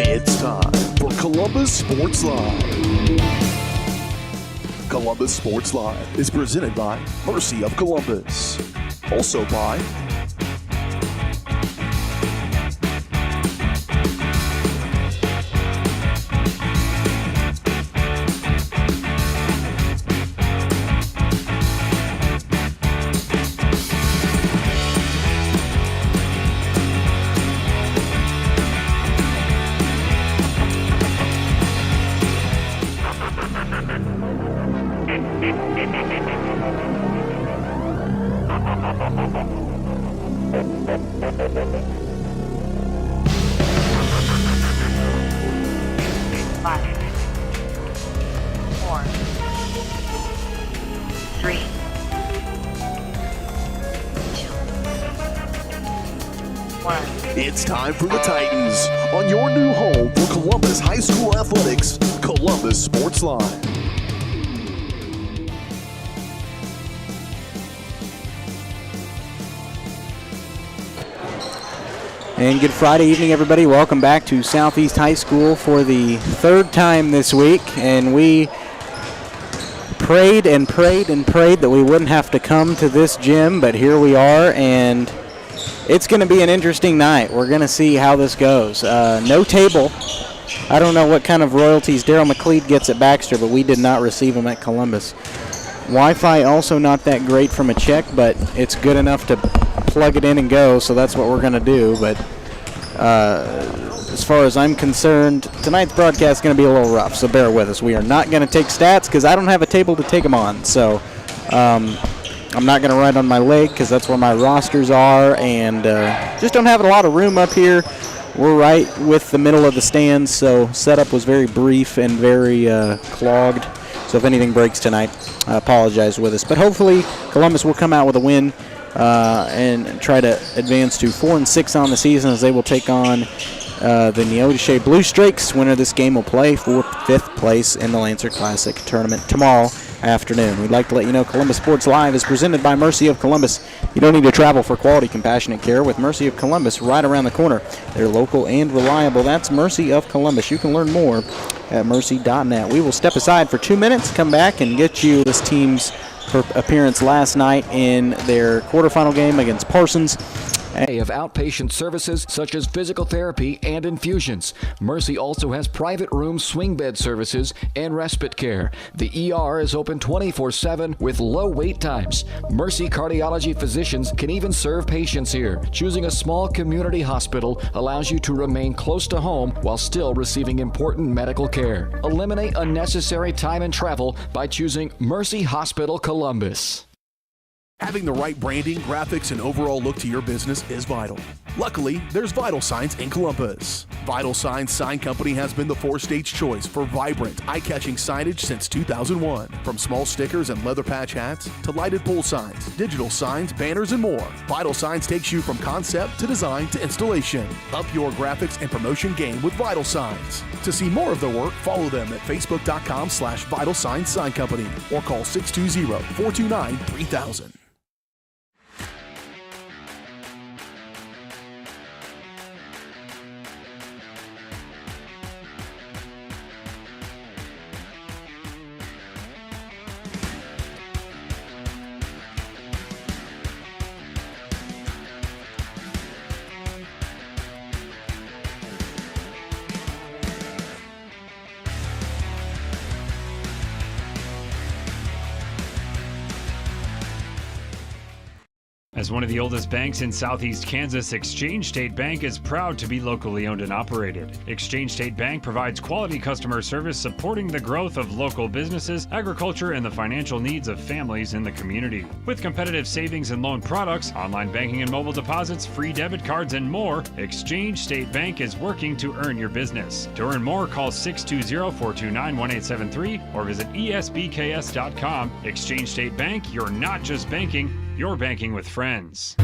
It's time for Columbus Sports Live. Columbus Sports Live is presented by Mercy of Columbus. Also by It's time for the Titans on your new home for Columbus High School Athletics, Columbus Sports Live. And good Friday evening, everybody. Welcome back to Southeast High School for the third time this week. And we prayed and prayed and prayed that we wouldn't have to come to this gym, but here we are, and it's going to be an interesting night. We're going to see how this goes. No table. I don't know what kind of royalties Daryl McLeod gets at Baxter, but we did not receive them at Columbus. Wi-Fi also not that great from a check, but it's good enough to plug it in and go, so that's what we're going to do. But as far as I'm concerned, tonight's broadcast is going to be a little rough, so bear with us. We are not going to take stats because I don't have a table to take them on. So I'm not going to write on my leg because that's where my rosters are, and just don't have a lot of room up here. We're right with the middle of the stands, so setup was very brief and very clogged. So if anything breaks tonight, I apologize with us. But hopefully Columbus will come out with a win and try to advance to 4-6 on the season as they will take on the Neodesha Blue Strakes. Winner of this game will play for 5th place in the Lancer Classic tournament tomorrow afternoon. We'd like to let you know Columbus Sports Live is presented by Mercy of Columbus. You don't need to travel for quality, compassionate care with Mercy of Columbus right around the corner. They're local and reliable. That's Mercy of Columbus. You can learn more at mercy.net. We will step aside for 2 minutes, come back, and get you this team's appearance last night in their quarterfinal game against Parsons. Of outpatient services such as physical therapy and infusions. Mercy also has private room swing bed services and respite care. The ER is open 24/7 with low wait times. Mercy cardiology physicians can even serve patients here. Choosing a small community hospital allows you to remain close to home while still receiving important medical care. Eliminate unnecessary time and travel by choosing Mercy Hospital Columbus. Having the right branding, graphics, and overall look to your business is vital. Luckily, there's Vital Signs in Columbus. Vital Signs Sign Company has been the 4-state's choice for vibrant, eye-catching signage since 2001. From small stickers and leather patch hats to lighted pole signs, digital signs, banners, and more, Vital Signs takes you from concept to design to installation. Up your graphics and promotion game with Vital Signs. To see more of their work, follow them at facebook.com/Vital Signs Sign Company or call 620-429-3000. As one of the oldest banks in southeast Kansas, Exchange State Bank is proud to be locally owned and operated. Exchange State Bank provides quality customer service supporting the growth of local businesses, agriculture, and the financial needs of families in the community. With competitive savings and loan products, online banking and mobile deposits, free debit cards, and more, Exchange State Bank is working to earn your business. To earn more, call 620-429-1873 or visit esbks.com. Exchange State Bank, you're not just banking, you're banking with friends.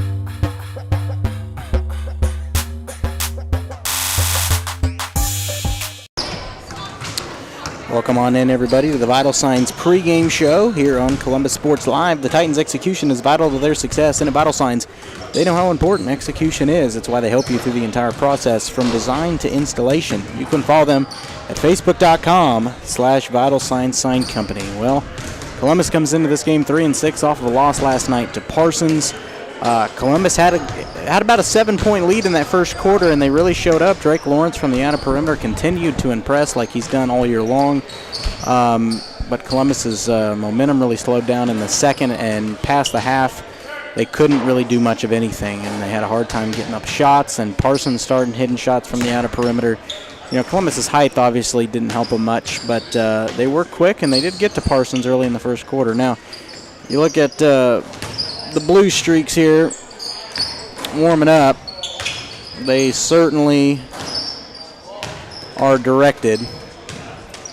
Welcome on in, everybody, to the Vital Signs pregame show here on Columbus Sports Live. The Titans' execution is vital to their success, and at Vital Signs, they know how important execution is. It's why they help you through the entire process, from design to installation. You can follow them at facebook.com/Vital Signs Sign Company. Well, Columbus comes into this game 3-6 off of a loss last night to Parsons. Columbus had about a 7-point lead in that first quarter, and they really showed up. Drake Lawrence from the outer perimeter continued to impress like he's done all year long. But Columbus's momentum really slowed down in the second, and past the half, they couldn't really do much of anything, and they had a hard time getting up shots, and Parsons started hitting shots from the outer perimeter. You know, Columbus's height obviously didn't help them much, but they were quick, and they did get to Parsons early in the first quarter. Now, you look at the Blue Streaks here warming up. They certainly are directed,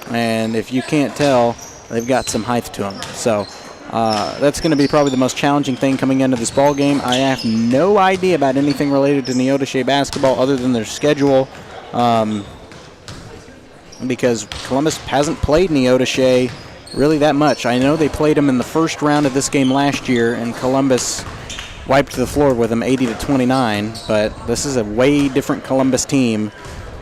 and if you can't tell, they've got some height to them. So that's going to be probably the most challenging thing coming into this ball game. I have no idea about anything related to Neodesha basketball other than their schedule, because Columbus hasn't played Neodesha really that much. I know they played them in the first round of this game last year, and Columbus wiped the floor with them 80-29, but this is a way different Columbus team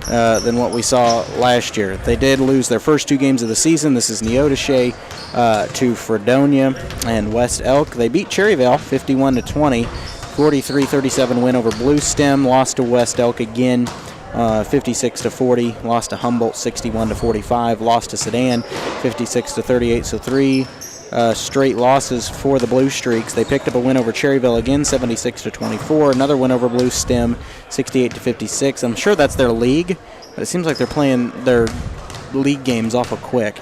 than what we saw last year. They did lose their first 2 games of the season. This is Neodesha to Fredonia and West Elk. They beat Cherryvale 51-20, 43-37 win over Blue Stem, lost to West Elk again 56-40, lost to Humboldt 61-45, lost to Sedan 56-38. So 3 straight losses for the Blue Streaks. They picked up a win over Cherryville again, 76-24. Another win over Blue Stem, 68-56. I'm sure that's their league, but it seems like they're playing their league games awful quick.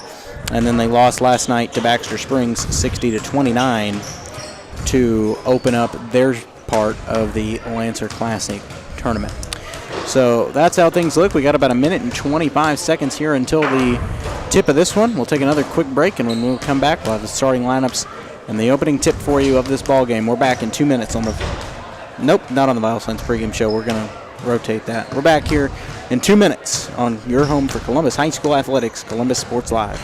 And then they lost last night to Baxter Springs, 60-29, to open up their part of the Lancer Classic tournament. So that's how things look. We got about 1 minute and 25 seconds here until the tip of this one. We'll take another quick break, and when we'll come back, we'll have the starting lineups and the opening tip for you of this ball game. We're back in 2 minutes on the... Nope, not on the Vital Signs pregame show. We're going to rotate that. We're back here in 2 minutes on your home for Columbus High School Athletics, Columbus Sports Live.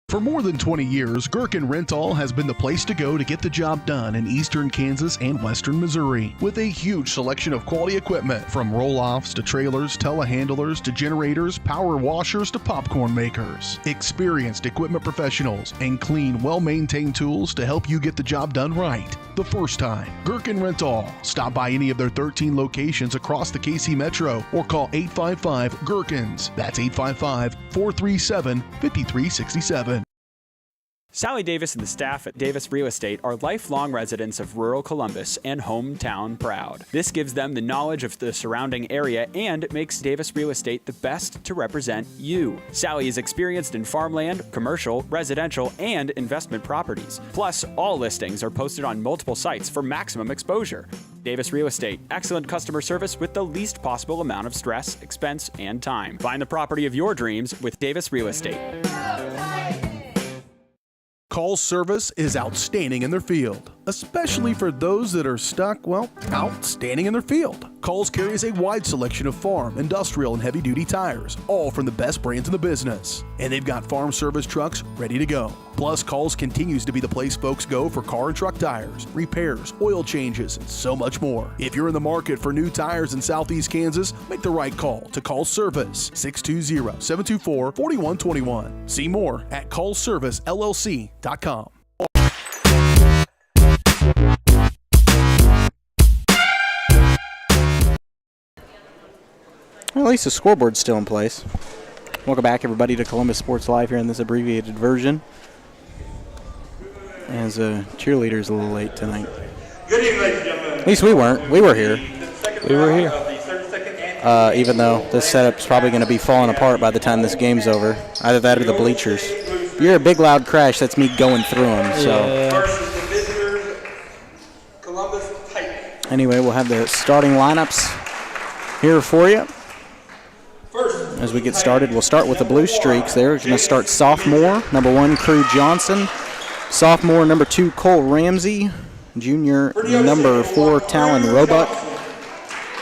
For more than 20 years, Gherkin Rental has been the place to go to get the job done in eastern Kansas and western Missouri. With a huge selection of quality equipment, from roll-offs to trailers, telehandlers to generators, power washers to popcorn makers. Experienced equipment professionals and clean, well-maintained tools to help you get the job done right the first time. Gherkin Rental. Stop by any of their 13 locations across the KC Metro or call 855-GHERKINS. That's 855-437-5367. Sally Davis and the staff at Davis Real Estate are lifelong residents of rural Columbus and hometown proud. This gives them the knowledge of the surrounding area and makes Davis Real Estate the best to represent you. Sally is experienced in farmland, commercial, residential, and investment properties. Plus, all listings are posted on multiple sites for maximum exposure. Davis Real Estate, excellent customer service with the least possible amount of stress, expense, and time. Find the property of your dreams with Davis Real Estate. Call service is outstanding in their field, especially for those that are stuck, outstanding in their field. Calls carries a wide selection of farm, industrial, and heavy-duty tires, all from the best brands in the business. And they've got farm service trucks ready to go. Plus, Calls continues to be the place folks go for car and truck tires, repairs, oil changes, and so much more. If you're in the market for new tires in Southeast Kansas, make the right call to Call Service, 620-724-4121. See more at callservicellc.com. Well, at least the scoreboard's still in place. Welcome back, everybody, to Columbus Sports Live here in this abbreviated version. As cheerleaders a little late tonight. Good evening, ladies and gentlemen. At least we weren't. We were here. Even though this setup's probably going to be falling apart by the time this game's over. Either that or the bleachers. If you're a big loud crash, that's me going through them. So. Versus the visitors, Columbus Titans. Anyway, we'll have the starting lineups here for you. As we get started, we'll start with the Blue Streaks. They're going to start sophomore, number 1, Crew Johnson. Sophomore, number 2, Cole Ramsey. Junior number 4, Talon Roebuck.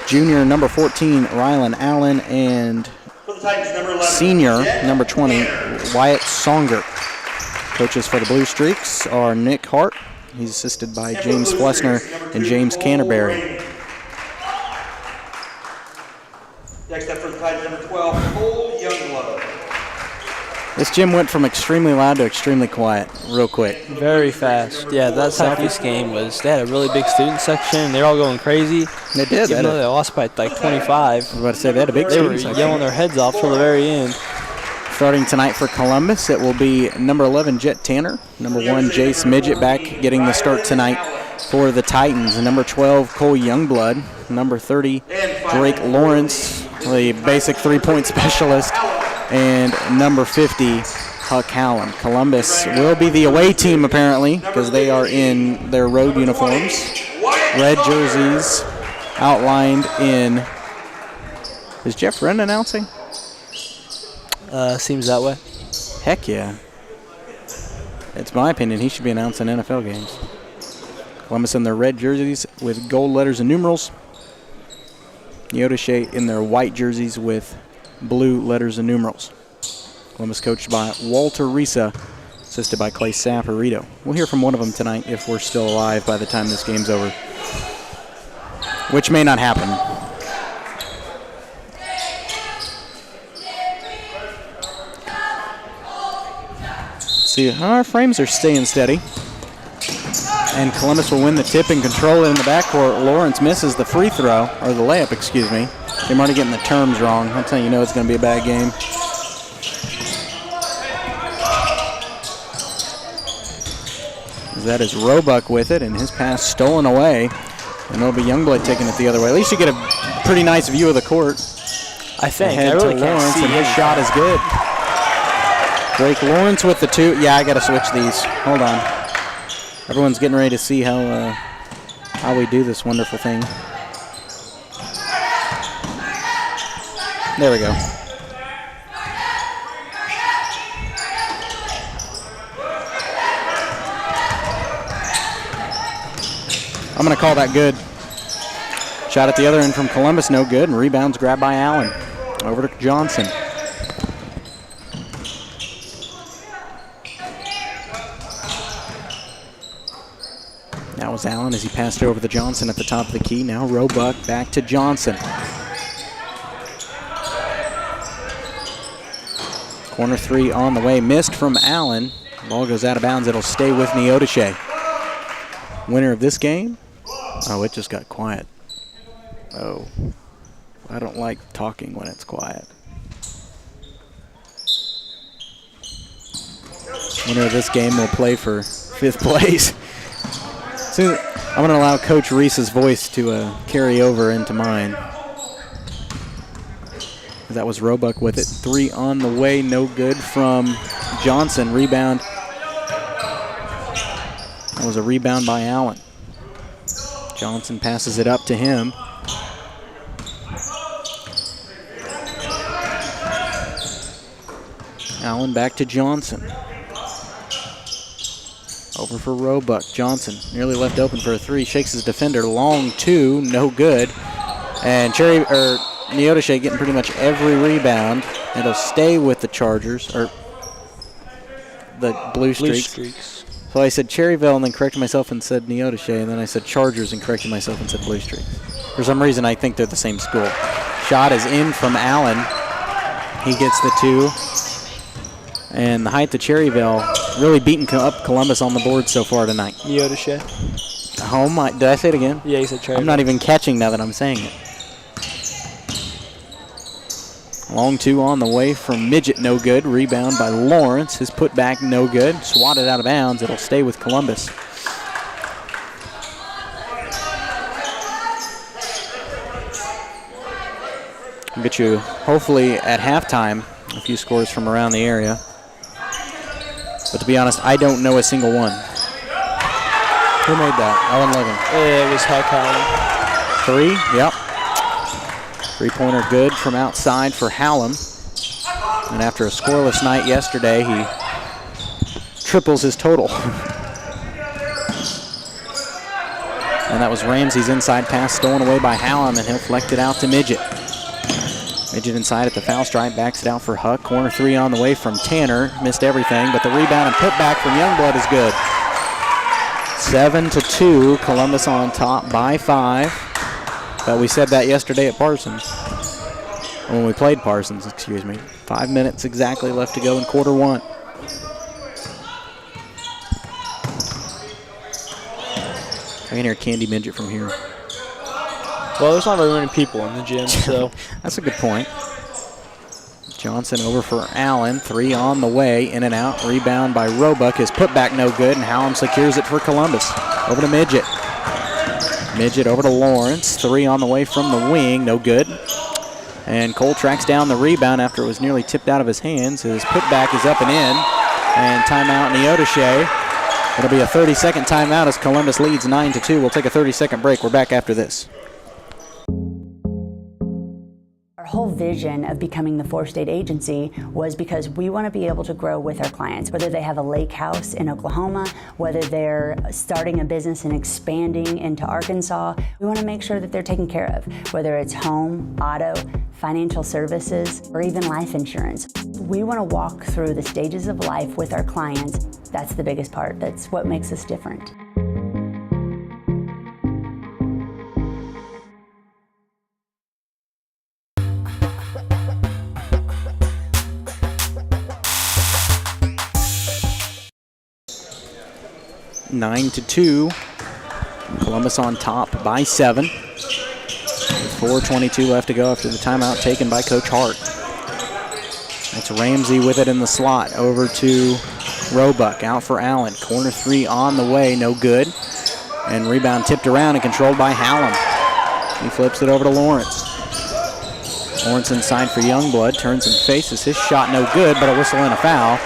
Junior number 14, Rylan Allen. And senior number 20, Wyatt Songer. Coaches for the Blue Streaks are Nick Hart. He's assisted by James Flessner and James Canterbury. Next up for the Titans, number 12, Cole Youngblood. This gym went from extremely loud to extremely quiet real quick. Very fast. Yeah, that Southeast game was, they had a really big student section, and they're all going crazy. They did. Even though they lost by like 25. I was about to say, they had a big They were student section. yelling their heads off till the very end. Starting tonight for Columbus, it will be number 11, Jet Tanner. Number 1, Jace Midget back getting the start tonight for the Titans. Number 12, Cole Youngblood. Number 30, Drake Lawrence, the basic three-point specialist. And number 50, Huck Hallam. Columbus will be the away team, apparently, because they are in their road uniforms. Red jerseys outlined in... Is Jeff Wren announcing? Seems that way. Heck yeah. It's my opinion he should be announcing NFL games. Columbus in their red jerseys with gold letters and numerals. Neodesha in their white jerseys with blue letters and numerals. Columbus coached by Walter Risa, assisted by Clay Saporito. We'll hear from one of them tonight if we're still alive by the time this game's over, which may not happen. See, our frames are staying steady. And Columbus will win the tip and control it in the backcourt. Lawrence misses the free throw, or the layup, excuse me. I'm already getting the terms wrong. That's how you know it's going to be a bad game. That is Roebuck with it, and his pass stolen away. And it'll be Youngblood taking it the other way. At least you get a pretty nice view of the court. I think. Ahead I really to can't Lawrence, see and his him. shot is good. Drake Lawrence with the 2. Yeah, I got to switch these. Hold on. Everyone's getting ready to see how we do this wonderful thing. There we go. I'm going to call that good. Shot at the other end from Columbus, no good, and rebounds grabbed by Allen. Over to Johnson. That was Allen as he passed over to Johnson at the top of the key. Now Roebuck back to Johnson. Corner 3 on the way, missed from Allen. Ball goes out of bounds. It'll stay with Neodesha. Winner of this game? Oh, it just got quiet. Oh, I don't like talking when it's quiet. Winner of this game will play for 5th place. Soon, I'm going to allow Coach Reese's voice to carry over into mine. That was Roebuck with it. 3 on the way, no good from Johnson. Rebound. That was a rebound by Allen. Johnson passes it up to him. Allen back to Johnson. Over for Roebuck. Johnson nearly left open for a 3. Shakes his defender. Long 2, no good. And Neodesha getting pretty much every rebound. It'll stay with the Chargers, or the Blue Streaks. So I said Cherryville and then corrected myself and said Neodesha, and then I said Chargers and corrected myself and said Blue Streaks. For some reason, I think they're the same school. Shot is in from Allen. He gets the 2. And the height to Cherryville really beating up Columbus on the board so far tonight. Neodesha. Oh my, did I say it again? Yeah, you said Cherryville. I'm not even catching now that I'm saying it. Long 2 on the way from Midget, no good. Rebound by Lawrence. His putback, no good. Swatted out of bounds. It'll stay with Columbus. I'll get you, hopefully, at halftime, a few scores from around the area. But to be honest, I don't know a single one. Who made that? Alan Logan. It was Huck Hallam. 3, yep. 3-pointer good from outside for Hallam. And after a scoreless night yesterday, he And that was Ramsey's inside pass stolen away by Hallam, and he'll flex it out to Midget. Midget inside at the foul stripe, backs it out for Huck. Corner three on the way from Tanner. Missed everything, but the rebound and putback from Youngblood is good. 7-2, Columbus on top by 5. But we said that yesterday at Parsons. When we played Parsons, excuse me. 5 minutes exactly left to go in quarter one. I can hear Candy Midget from here. Well, there's not very many people in the gym, so. That's a good point. Johnson over for Allen. 3 on the way, in and out. Rebound by Roebuck. His putback no good, and Hallam secures it for Columbus. Over to Midget. Midget over to Lawrence. 3 on the way from the wing, no good. And Cole tracks down the rebound after it was nearly tipped out of his hands. His putback is up and in. And timeout Neodesha. It'll be a 30-second timeout as Columbus leads 9-2. We'll take a 30-second break. We're back after this. Our whole vision of becoming the four-state agency was because we want to be able to grow with our clients, whether they have a lake house in Oklahoma, whether they're starting a business and expanding into Arkansas. We want to make sure that they're taken care of, whether it's home, auto, financial services, or even life insurance. We want to walk through the stages of life with our clients. That's the biggest part. That's what makes us different. Nine to 2. Columbus on top by 7. With 4:22 left to go after the timeout taken by Coach Hart. That's Ramsey with it in the slot. Over to Roebuck. Out for Allen. Corner three on the way. No good. And rebound tipped around and controlled by Hallam. He flips it over to Lawrence. Lawrence inside for Youngblood. Turns and faces. His shot no good, but a whistle and a foul.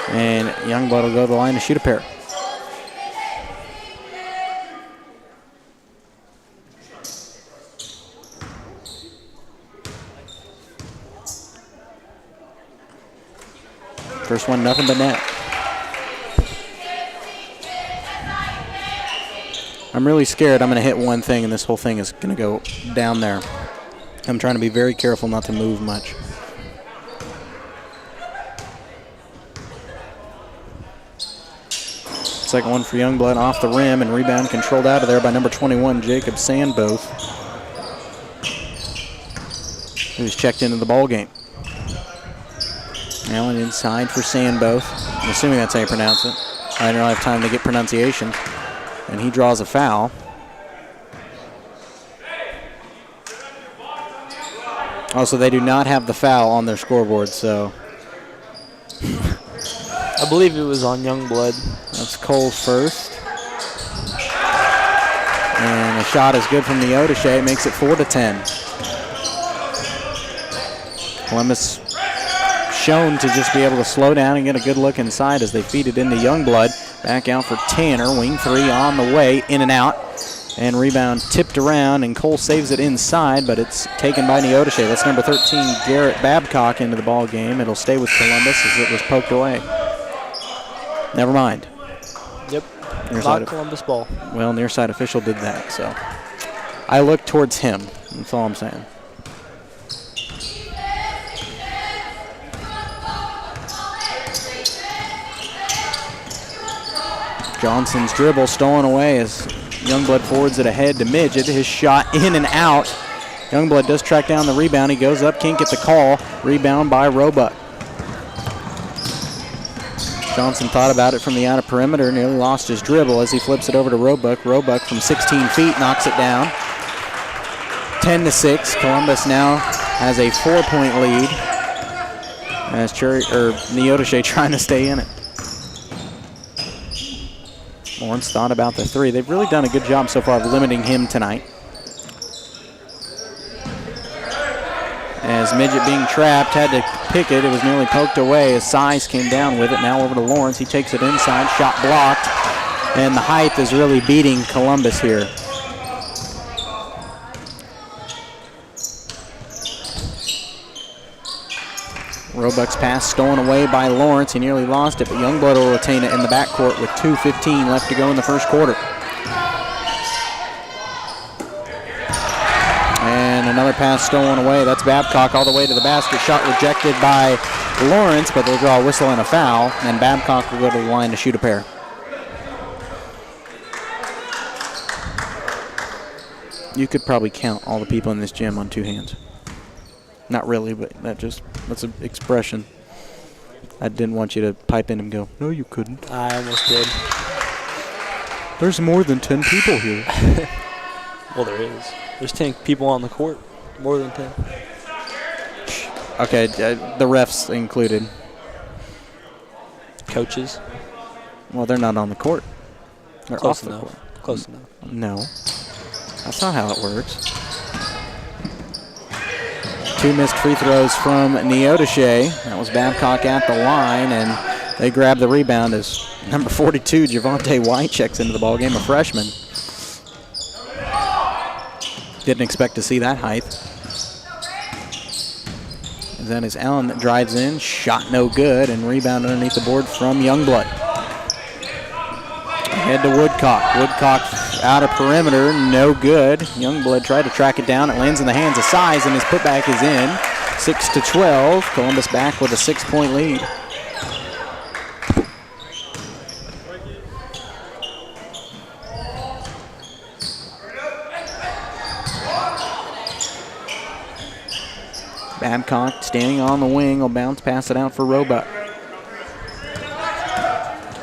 And Youngblood will go to the line to shoot a pair. First one, nothing but net. I'm really scared I'm going to hit one thing and this whole thing is going to go down there. I'm trying to be very careful not to move much. Second one for Youngblood off the rim, and rebound controlled out of there by number 21, Jacob Sandboth, who's checked into the ball game. Allen inside for Sandboth. I'm assuming that's how you pronounce it. I don't have time to get pronunciation. And he draws a foul. Also, they do not have the foul on their scoreboard, so. I believe it was on Youngblood. That's Cole first. And the shot is good from Neodesha. It makes it 4-10. Columbus shown to just be able to slow down and get a good look inside as they feed it into Youngblood. Back out for Tanner. Wing three on the way, in and out. And rebound tipped around, and Cole saves it inside, but it's taken by Neodesha. That's number 13, Garrett Babcock, into the ball game. It'll stay with Columbus as it was poked away. Never mind. Yep, not Columbus ball. Well, near side official did that, so. I look towards him. That's all I'm saying. Johnson's dribble stolen away as Youngblood forwards it ahead to Midget. His shot in and out. Youngblood does track down the rebound. He goes up, can't get the call. Rebound by Roebuck. Johnson thought about it from the outer perimeter, nearly lost his dribble as he flips it over to Roebuck. Roebuck from 16 feet knocks it down. 10-6. Columbus now has a 4-point lead as Neodesha trying to stay in it. Lawrence thought about the three. They've really done a good job so far of limiting him tonight. As Midget being trapped, had to pick it. It was nearly poked away as Size came down with it. Now over to Lawrence. He takes it inside. Shot blocked. And the height is really beating Columbus here. Roebuck's pass stolen away by Lawrence. He nearly lost it, but Youngblood will retain it in the backcourt with 2:15 left to go in the first quarter. another pass stolen away. That's Babcock all the way to the basket. Shot rejected by Lawrence, but they'll draw a whistle and a foul, and Babcock will go to the line to shoot a pair. You could probably count all the people in this gym on 2 hands. Not really, but that's an expression. I didn't want you to pipe in and go, no, you couldn't. I almost did. There's more than 10 people here. Well, there is. There's 10 people on the court. More than 10. Okay, the refs included. Coaches. Well, they're not on the court. They're Close off the enough. court. Close enough. No. That's not how it works. 2 missed free throws from Neodeshe. That was Babcock at the line, and they grab the rebound as number 42, Javante White, checks into the ballgame, a freshman. Didn't expect to see that height. And then as Allen drives in, shot no good, and rebound underneath the board from Youngblood. Head to Woodcock. Woodcock out of perimeter, no good. Youngblood tried to track it down. It lands in the hands of Size, and his putback is in. 6-12. Columbus back with a 6-point lead. Babcock standing on the wing will bounce, pass it out for Roebuck.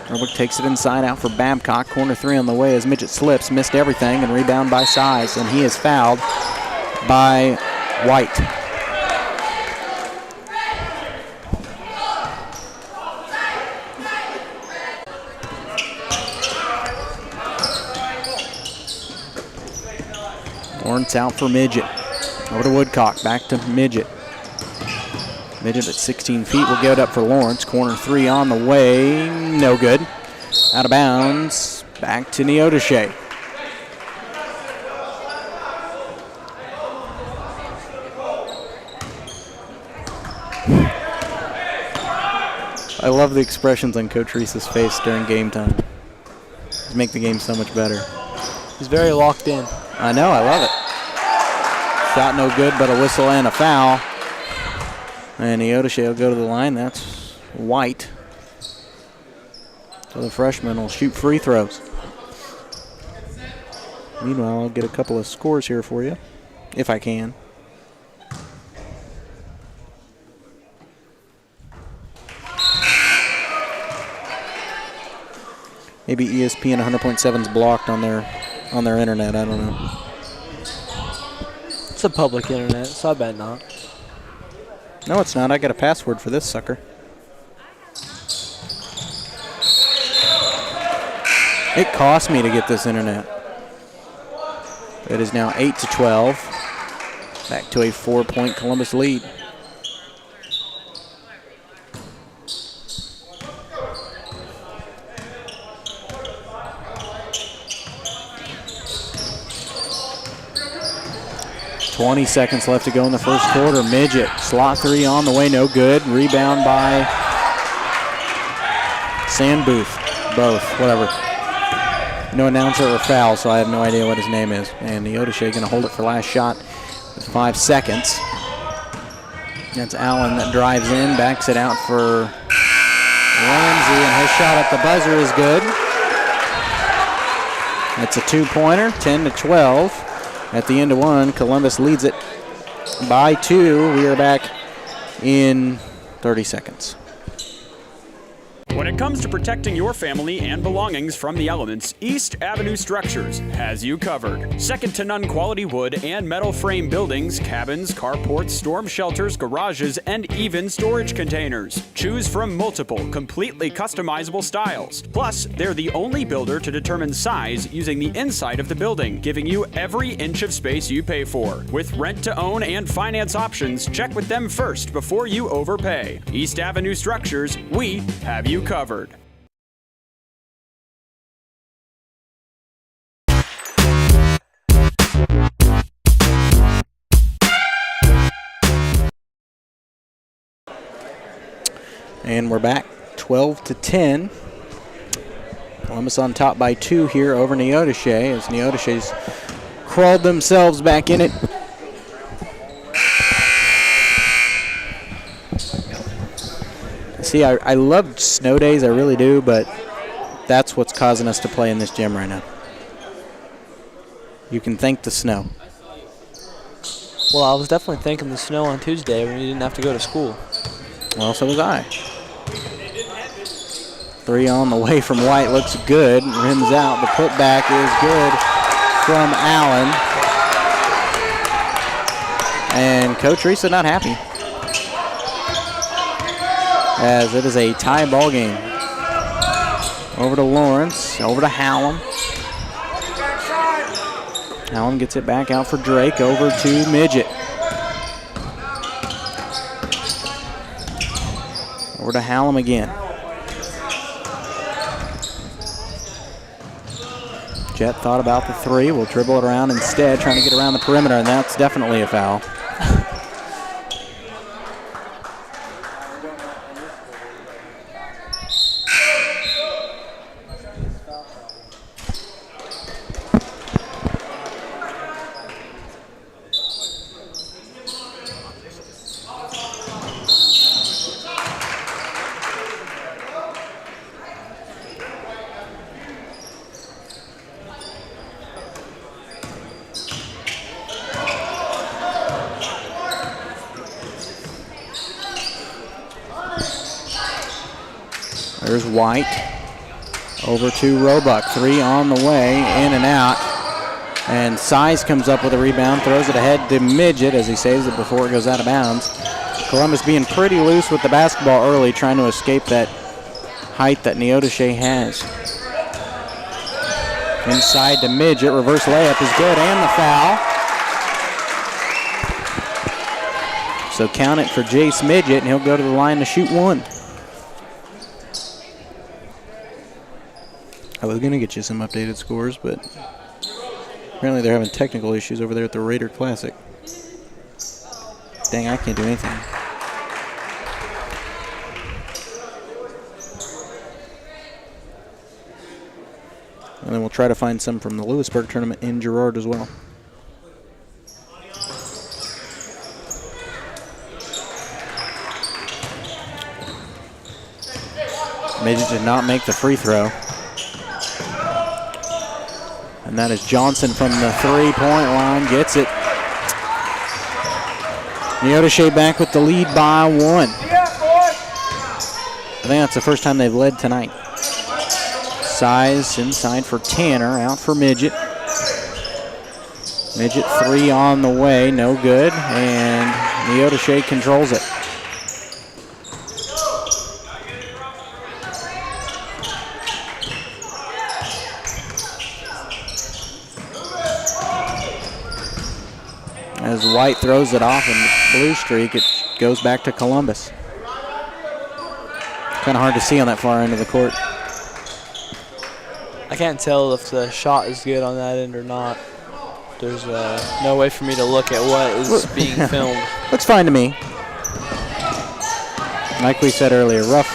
Roebuck takes it inside out for Babcock. Corner 3 on the way as Midget slips, missed everything, and rebound by Size, and he is fouled by White. Lawrence out for Midget. Over to Woodcock, back to Midget. Midget at 16 feet will get it up for Lawrence. Corner 3 on the way, no good. Out of bounds, back to Neodeshe. I love the expressions on Coach Reese's face during game time. Just make the game so much better. He's very locked in. I know, I love it. Shot no good, but a whistle and a foul. And Neodeshe will go to the line. That's White. So the freshman will shoot free throws. Meanwhile, I'll get a couple of scores here for you, if I can. Maybe ESPN 100.7 is blocked on their internet. I don't know. It's a public internet, so I bet not. No, it's not. I got a password for this sucker. It cost me to get this internet. It is now 8-12. Back to a 4-point Columbus lead. .20 seconds left to go in the first quarter. Midget, slot 3 on the way, no good. Rebound by Sandbooth. Both, whatever. No announcer or foul, so I have no idea what his name is. And Neodeshe going to hold it for last shot with 5 seconds. That's Allen that drives in, backs it out for Ramsey, and his shot at the buzzer is good. It's a 2-pointer, 10-12. At the end of 1, Columbus leads it by 2. We are back in 30 seconds. When it comes to protecting your family and belongings from the elements, East Avenue Structures has you covered. Second to none quality wood and metal frame buildings, cabins, carports, storm shelters, garages, and even storage containers. Choose from multiple, completely customizable styles. Plus, they're the only builder to determine size using the inside of the building, giving you every inch of space you pay for. With rent to own and finance options, check with them first before you overpay. East Avenue Structures, we have you covered. And we're back 12-10. Columbus on top by 2 here over Neodeshe as Neodeshe's crawled themselves back in it See, I love snow days, I really do, but that's what's causing us to play in this gym right now. You can thank the snow. Well, I was definitely thanking the snow on Tuesday when you didn't have to go to school. Well, so was I. 3 on the way from White looks good. Rims out. The putback is good from Allen. And Coach Risa not happy, as it is a tie ball game. Over to Lawrence, over to Hallam. Hallam gets it back out for Drake, over to Midget. Over to Hallam again. Jet thought about the 3, will dribble it around instead, trying to get around the perimeter, and that's definitely a foul. There's White. Over to Roebuck. 3 on the way, in and out. And Size comes up with a rebound, throws it ahead to Midget as he saves it before it goes out of bounds. Columbus being pretty loose with the basketball early, trying to escape that height that Neodesha has. Inside to Midget. Reverse layup is good, and the foul. So count it for Jace Midget, and he'll go to the line to shoot 1. I was going to get you some updated scores, but apparently they're having technical issues over there at the Raider Classic. Dang, I can't do anything. And then we'll try to find some from the Lewisburg tournament in Girard as well. Midget did not make the free throw. And that is Johnson from the 3-point line, gets it. Neodesha back with the lead by 1. I think that's the first time they've led tonight. Size inside for Tanner, out for Midget. Midget 3 on the way, no good, and Neodesha controls it. As White throws it off in the blue streak, it goes back to Columbus. Kind of hard to see on that far end of the court. I can't tell if the shot is good on that end or not. There's no way for me to look at what is being filmed. Looks fine to me. Like we said earlier, rough.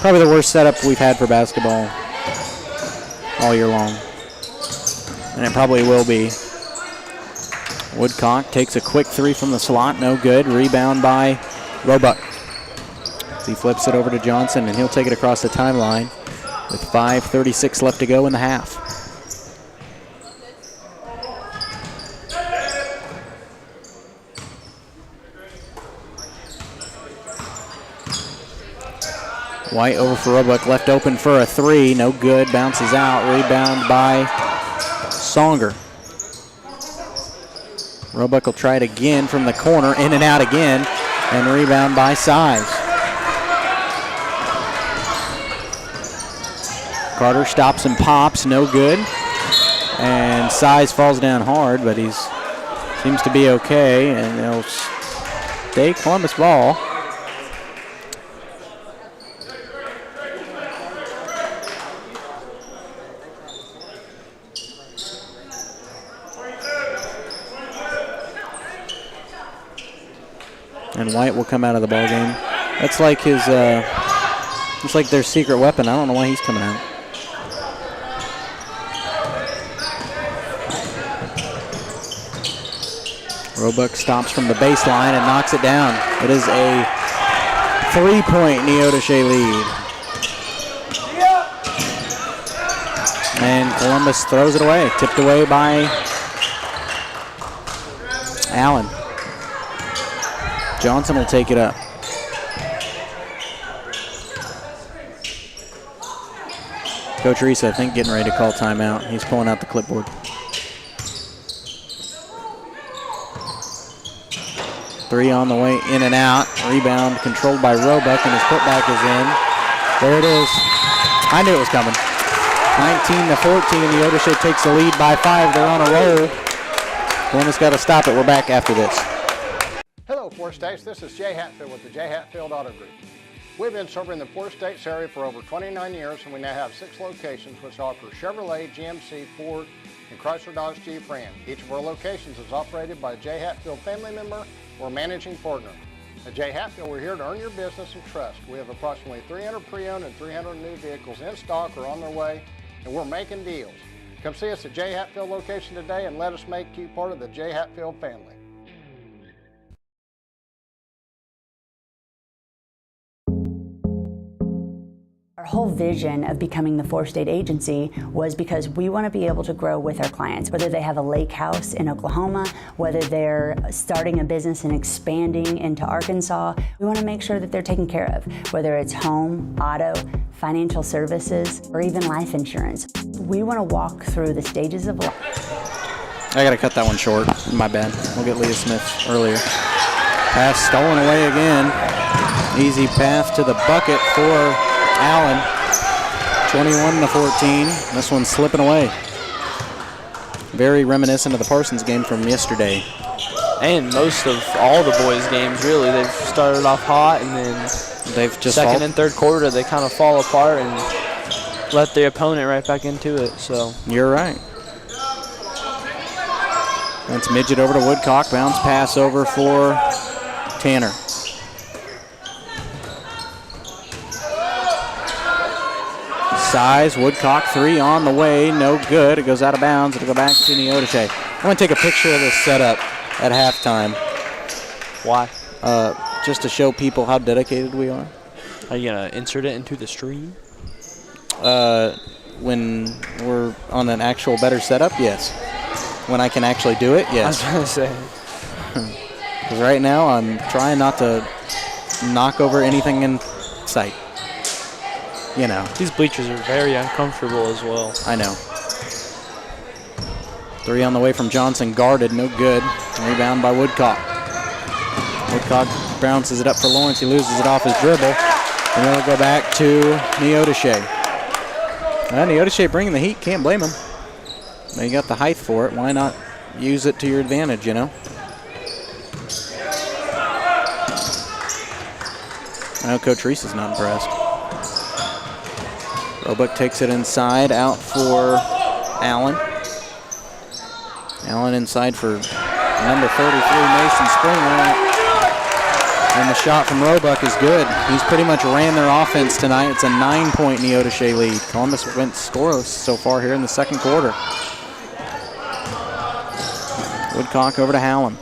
Probably the worst setup we've had for basketball all year long. And it probably will be. Woodcock takes a quick 3 from the slot, no good. Rebound by Roebuck. He flips it over to Johnson, and he'll take it across the timeline with 5:36 left to go in the half. White over for Roebuck, left open for a 3, no good, bounces out, rebound by Songer. Roebuck will try it again from the corner, in and out again, and rebound by Size. Carter stops and pops, no good. And Size falls down hard, but he seems to be okay, and they'll stay Columbus ball. And White will come out of the ball game. That's like his, it's like their secret weapon. I don't know why he's coming out. Roebuck stops from the baseline and knocks it down. It is a 3-point Neodesha lead. And Columbus throws it away, tipped away by Allen. Johnson will take it up. Coach Reese, I think, getting ready to call timeout. He's pulling out the clipboard. 3 on the way, in and out. Rebound controlled by Roebuck, and his putback is in. There it is. I knew it was coming. 19-14, Neodesha takes the lead by 5. They're on a roll. Columbus got to stop it. We're back after this. Hello, Four States. This is Jay Hatfield with the Jay Hatfield Auto Group. We've been serving the Four States area for over 29 years, and we now have 6 locations which offer Chevrolet, GMC, Ford, and Chrysler Dodge Jeep Ram. Each of our locations is operated by a Jay Hatfield family member or managing partner. At Jay Hatfield, we're here to earn your business and trust. We have approximately 300 pre-owned and 300 new vehicles in stock or on their way, and we're making deals. Come see us at Jay Hatfield location today and let us make you part of the Jay Hatfield family. Our whole vision of becoming the four-state agency was because we want to be able to grow with our clients, whether they have a lake house in Oklahoma, whether they're starting a business and expanding into Arkansas. We want to make sure that they're taken care of, whether it's home, auto, financial services, or even life insurance. We want to walk through the stages of life. I got to cut that one short. My bad. We'll get Leah Smith earlier. Pass stolen away again. Easy path to the bucket for Allen. 21-14. This one's slipping away. Very reminiscent of the Parsons game from yesterday. And most of all the boys' games, really. They've started off hot, and then they've just second and third quarter, they kind of fall apart and let the opponent right back into it. So you're right. That's midget over to Woodcock. Bounce pass over for Tanner. Size, Woodcock, 3 on the way, no good. It goes out of bounds. It'll go back to Neodesha. I want to take a picture of this setup at halftime. Why? Just to show people how dedicated we are. Are you going to insert it into the stream? When we're on an actual better setup, yes. When I can actually do it, yes. I was going to say. Because right now I'm trying not to knock over anything in sight. You know. These bleachers are very uncomfortable as well. I know. 3 on the way from Johnson, guarded, no good. Rebound by Woodcock. Woodcock bounces it up for Lawrence. He loses it off his dribble. And then it'll go back to Neodesha. Neodesha bringing the heat, can't blame him. Now you got the height for it. Why not use it to your advantage, you know? I know Coach Reese is not impressed. Roebuck takes it inside, out for Allen. Allen inside for number 33, Mason Springer. And the shot from Roebuck is good. He's pretty much ran their offense tonight. It's a 9-point Neodesha lead. Columbus went scoreless so far here in the second quarter. Woodcock over to Hallam.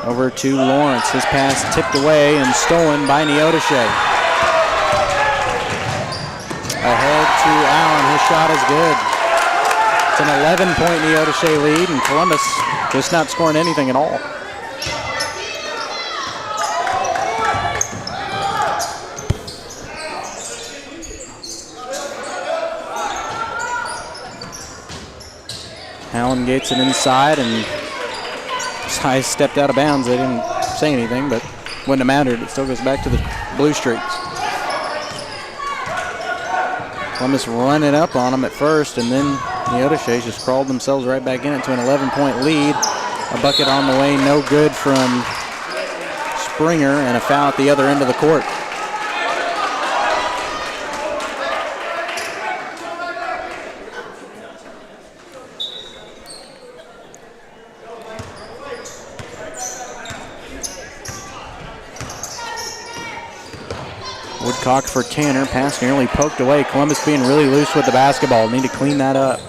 Over to Lawrence. His pass tipped away and stolen by Neodesha. Ahead to Allen. His shot is good. It's an 11-point Neodesha lead, and Columbus just not scoring anything at all. Allen gets it inside, and Size stepped out of bounds. They didn't say anything, but wouldn't have mattered. It still goes back to the Blue Streaks. Columbus running up on them at first, and then Neodesha just crawled themselves right back in it to an 11-point lead. A bucket on the way, no good from Springer, and a foul at the other end of the court. Woodcock for Tanner. Pass nearly poked away. Columbus being really loose with the basketball. Need to clean that up.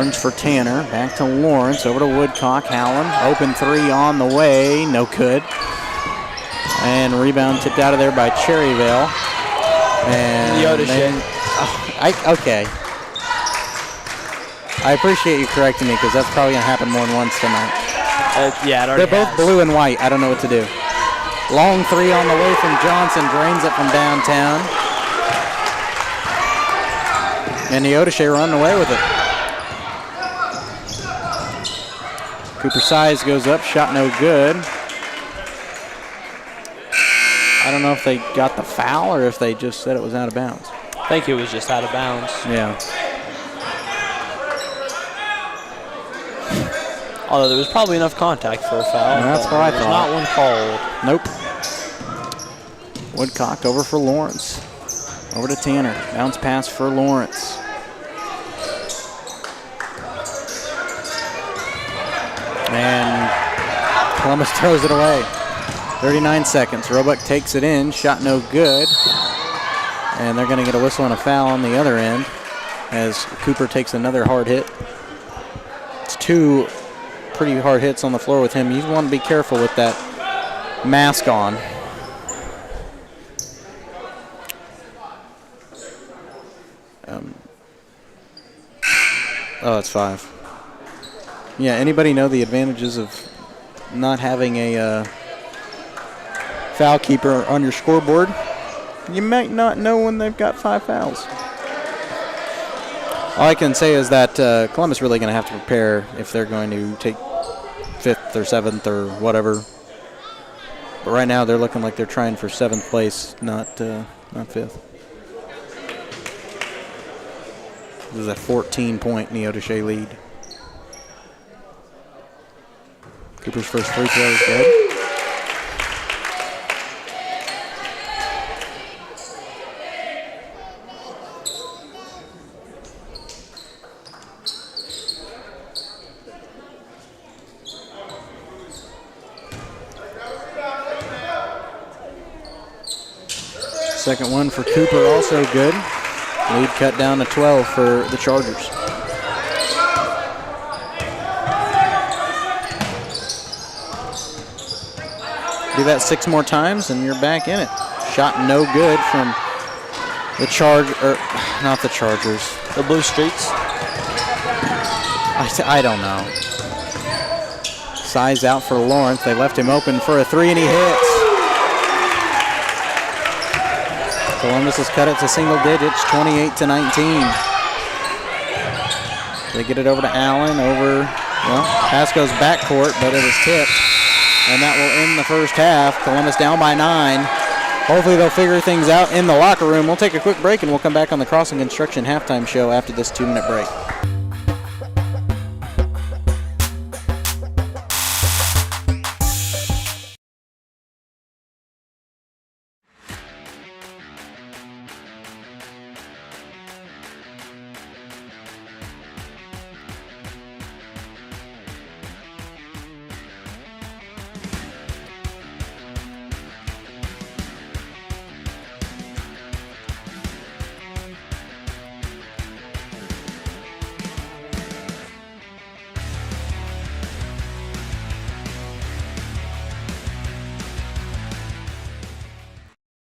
Orange for Tanner. Back to Lawrence. Over to Woodcock. Howland. Open three on the way. No good. And rebound tipped out of there by Cherryvale. And okay. I appreciate you correcting me because that's probably going to happen more than once tonight. Yeah, it already They're both has. blue and white. I don't know what to do. Long three on the way from Johnson. Drains it from downtown. And Neodesha running away with it. Cooper Size goes up. Shot no good. I don't know if they got the foul or if they just said it was out of bounds. I think it was just out of bounds. Yeah. Although there was probably enough contact for a foul. That's what I thought. Not one called. Nope. Woodcock over for Lawrence. Over to Tanner. Bounce pass for Lawrence. And Columbus throws it away. 39 seconds. Roebuck takes it in. Shot no good. And they're going to get a whistle and a foul on the other end as Cooper takes another hard hit. It's two pretty hard hits on the floor with him. You want to be careful with that mask on. Oh, it's 5. Yeah, anybody know the advantages of not having a foul keeper on your scoreboard? You might not know when they've got 5 fouls. All I can say is that Columbus really going to have to prepare if they're going to take 5th or 7th or whatever. But right now they're looking like they're trying for 7th place, not 5th. This is a 14-point Neodesha lead. Cooper's first free throw is good. Second one for Cooper, also good. Lead cut down to 12 for the Chargers. Do that 6 more times and you're back in it. Shot no good from the not the Chargers. The Blue Streaks? I don't know. Size out for Lawrence. They left him open for a 3 and he hits. Columbus has cut it to single digits, 28-19. They get it over to Allen, pass goes backcourt, but it was tipped. And that will end the first half. Columbus down by 9. Hopefully they'll figure things out in the locker room. We'll take a quick break and we'll come back on the Crossing Construction halftime show after this 2-minute break.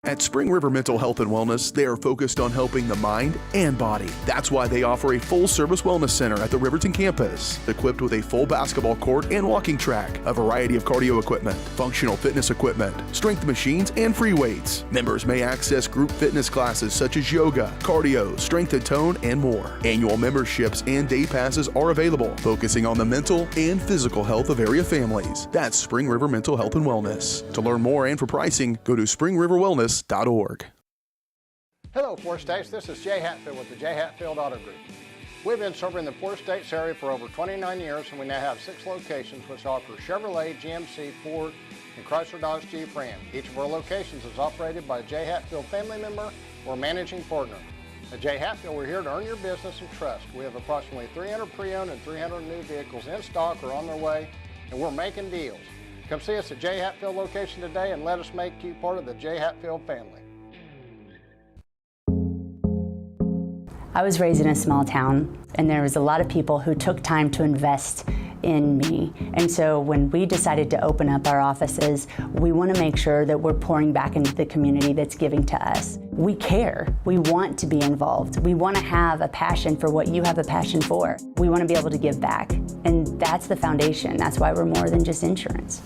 At Spring River Mental Health and Wellness, they are focused on helping the mind and body. That's why they offer a full-service wellness center at the Riverton campus, equipped with a full basketball court and walking track, a variety of cardio equipment, functional fitness equipment, strength machines, and free weights. Members may access group fitness classes such as yoga, cardio, strength and tone, and more. Annual memberships and day passes are available, focusing on the mental and physical health of area families. That's Spring River Mental Health and Wellness. To learn more and for pricing, go to springriverwellness.org. Hello, Four States. This is Jay Hatfield with the Jay Hatfield Auto Group. We've been serving the Four States area for over 29 years, and we now have 6 locations which offer Chevrolet, GMC, Ford, and Chrysler Dodge Jeep Ram. Each of our locations is operated by a Jay Hatfield family member or managing partner. At Jay Hatfield, we're here to earn your business and trust. We have approximately 300 pre-owned and 300 new vehicles in stock or on their way, and we're making deals. Come see us at Jay Hatfield location today and let us make you part of the Jay Hatfield family. I was raised in a small town, and there was a lot of people who took time to invest in me. And so when we decided to open up our offices, we want to make sure that we're pouring back into the community that's giving to us. We care. We want to be involved. We want to have a passion for what you have a passion for. We want to be able to give back. And that's the foundation. That's why we're more than just insurance.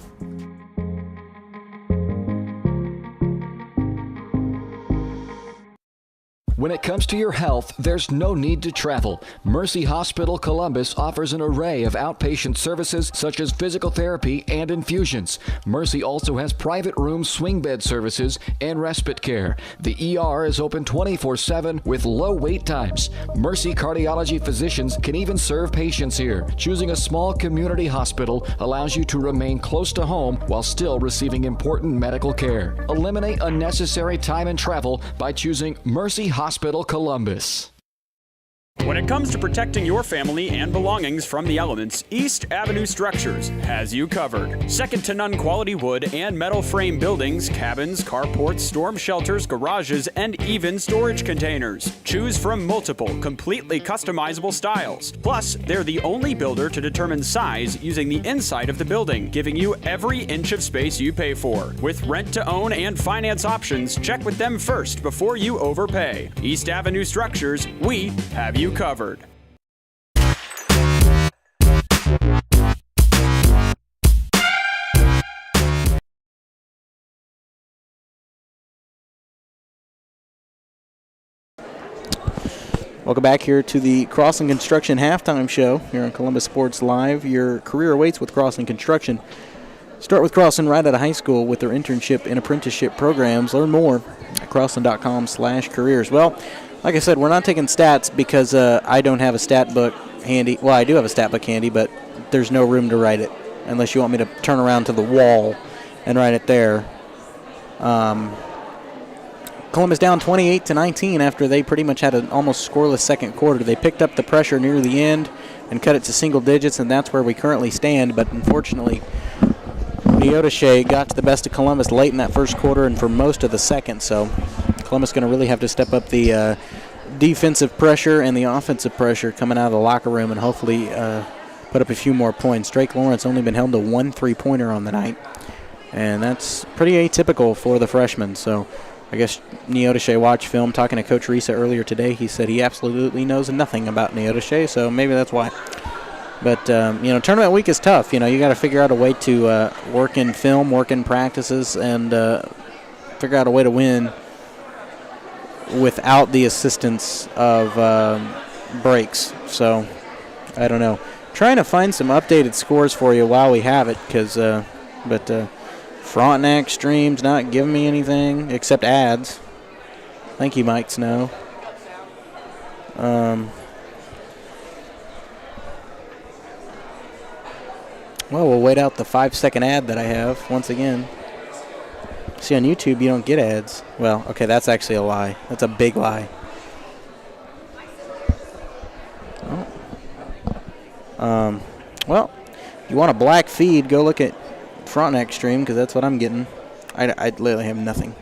When it comes to your health, there's no need to travel. Mercy Hospital Columbus offers an array of outpatient services such as physical therapy and infusions. Mercy also has private room swing bed services and respite care. The ER is open 24/7 with low wait times. Mercy cardiology physicians can even serve patients here. Choosing a small community hospital allows you to remain close to home while still receiving important medical care. Eliminate unnecessary time and travel by choosing Mercy Hospital Columbus. When it comes to protecting your family and belongings from the elements, East Avenue Structures has you covered. Second to none quality wood and metal frame buildings, cabins, carports, storm shelters, garages, and even storage containers. Choose from multiple, completely customizable styles. Plus, they're the only builder to determine size using the inside of the building, giving you every inch of space you pay for. With rent to own and finance options, check with them first before you overpay. East Avenue Structures, we have you covered. Welcome back here to the Crossing Construction halftime show here on Columbus Sports Live. Your career awaits with Crossing Construction. Start with Crossing right out of high school with their internship and apprenticeship programs. Learn more at crossing.com/careers. Well, like I said, we're not taking stats because I don't have a stat book handy. Well, I do have a stat book handy, but there's no room to write it unless you want me to turn around to the wall and write it there. Columbus down 28-19 after they pretty much had an almost scoreless second quarter. They picked up the pressure near the end and cut it to single digits, and that's where we currently stand. But unfortunately, Neodesha got to the best of Columbus late in that first quarter and for most of the second. So Columbus going to really have to step up the defensive pressure and the offensive pressure coming out of the locker room and hopefully put up a few more points. Drake Lawrence only been held to 1 3-pointer on the night, and that's pretty atypical for the freshman. So I guess Neodesha watched film. Talking to Coach Risa earlier today, he said he absolutely knows nothing about Neodesha, so maybe that's why. But, tournament week is tough. You got to figure out a way to work in film, work in practices, and figure out a way to win without the assistance of breaks. So, I don't know. Trying to find some updated scores for you while we have it, but Frontenac stream's not giving me anything except ads. Thank you, Mike Snow. Well, we'll wait out the 5-second ad that I have once again. See, on YouTube, you don't get ads. Well, okay, that's actually a lie. That's a big lie. Well, if you want a black feed, go look at Frontenac stream because that's what I'm getting. I literally have nothing.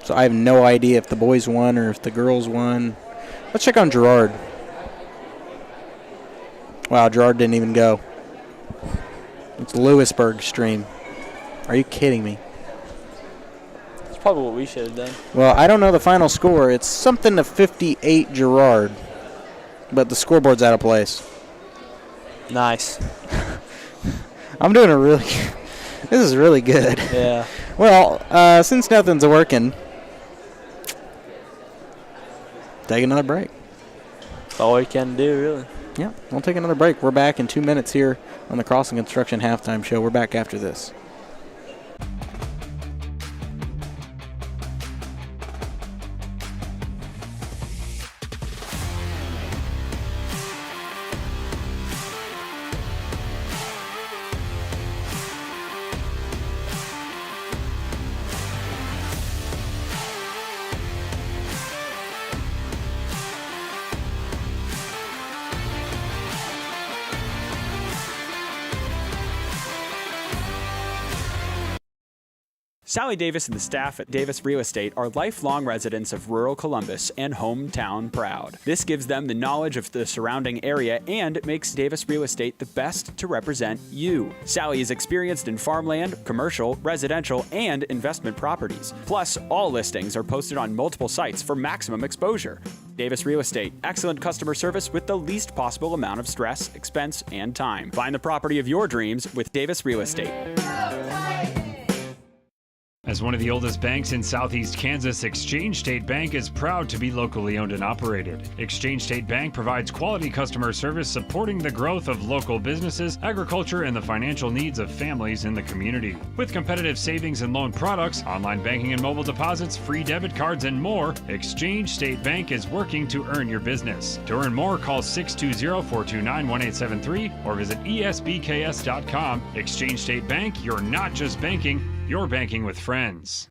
So I have no idea if the boys won or if the girls won. Let's check on Gerard. Wow, Gerard didn't even go. It's Lewisburg stream. Are you kidding me? That's probably what we should have done. Well, I don't know the final score. It's something to 58 Gerard, but the scoreboard's out of place. Nice. I'm doing this is really good. Yeah. Well, since nothing's working, take another break. That's all we can do, really. Yeah, we'll take another break. We're back in 2 minutes here on the Crossing Construction halftime show. We're back after this. Sally Davis and the staff at Davis Real Estate are lifelong residents of rural Columbus and hometown proud. This gives them the knowledge of the surrounding area and makes Davis Real Estate the best to represent you. Sally is experienced in farmland, commercial, residential, and investment properties. Plus, all listings are posted on multiple sites for maximum exposure. Davis Real Estate, excellent customer service with the least possible amount of stress, expense, and time. Find the property of your dreams with Davis Real Estate. As one of the oldest banks in southeast Kansas, Exchange State Bank is proud to be locally owned and operated. Exchange State Bank provides quality customer service supporting the growth of local businesses, agriculture, and the financial needs of families in the community. With competitive savings and loan products, online banking and mobile deposits, free debit cards, and more, Exchange State Bank is working to earn your business. To earn more, call 620-429-1873 or visit esbks.com. Exchange State Bank, you're not just banking, you're banking with friends.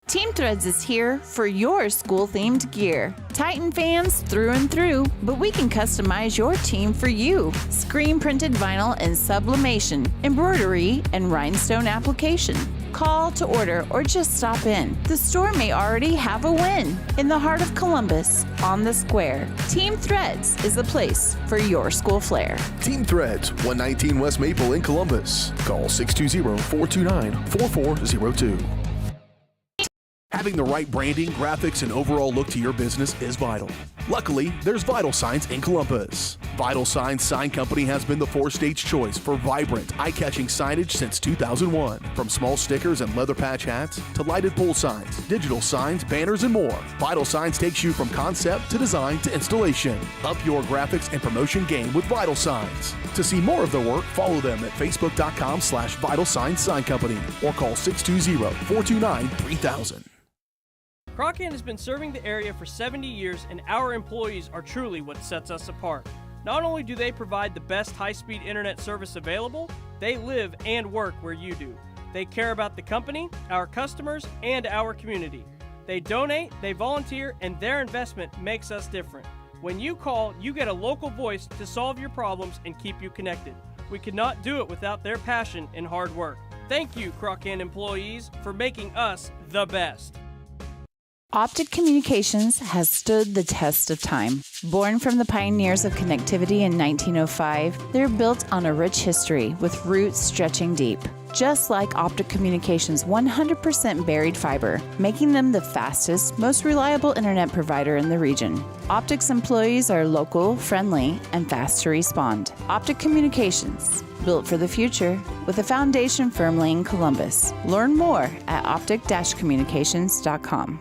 Team Threads is here for your school-themed gear. Titan fans through and through, but we can customize your team for you. Screen-printed vinyl and sublimation, embroidery, and rhinestone application. Call to order or just stop in. The store may already have a win. In the heart of Columbus, on the square, Team Threads is the place for your school flair. Team Threads, 119 West Maple in Columbus. Call 620-429-4402. Having the right branding, graphics, and overall look to your business is vital. Luckily, there's Vital Signs in Columbus. Vital Signs Sign Company has been the four-state's choice for vibrant, eye-catching signage since 2001. From small stickers and leather patch hats to lighted pole signs, digital signs, banners, and more, Vital Signs takes you from concept to design to installation. Up your graphics and promotion game with Vital Signs. To see more of their work, follow them at facebook.com/Vital Signs Sign Company or call 620-429-3000. Crockett has been serving the area for 70 years, and our employees are truly what sets us apart. Not only do they provide the best high-speed internet service available, they live and work where you do. They care about the company, our customers, and our community. They donate, they volunteer, and their investment makes us different. When you call, you get a local voice to solve your problems and keep you connected. We could not do it without their passion and hard work. Thank you, Crockett employees, for making us the best. Optic Communications has stood the test of time. Born from the pioneers of connectivity in 1905, they're built on a rich history with roots stretching deep. Just like Optic Communications' 100% buried fiber, making them the fastest, most reliable internet provider in the region. Optic's employees are local, friendly, and fast to respond. Optic Communications, built for the future, with a foundation firmly in Columbus. Learn more at optic-communications.com.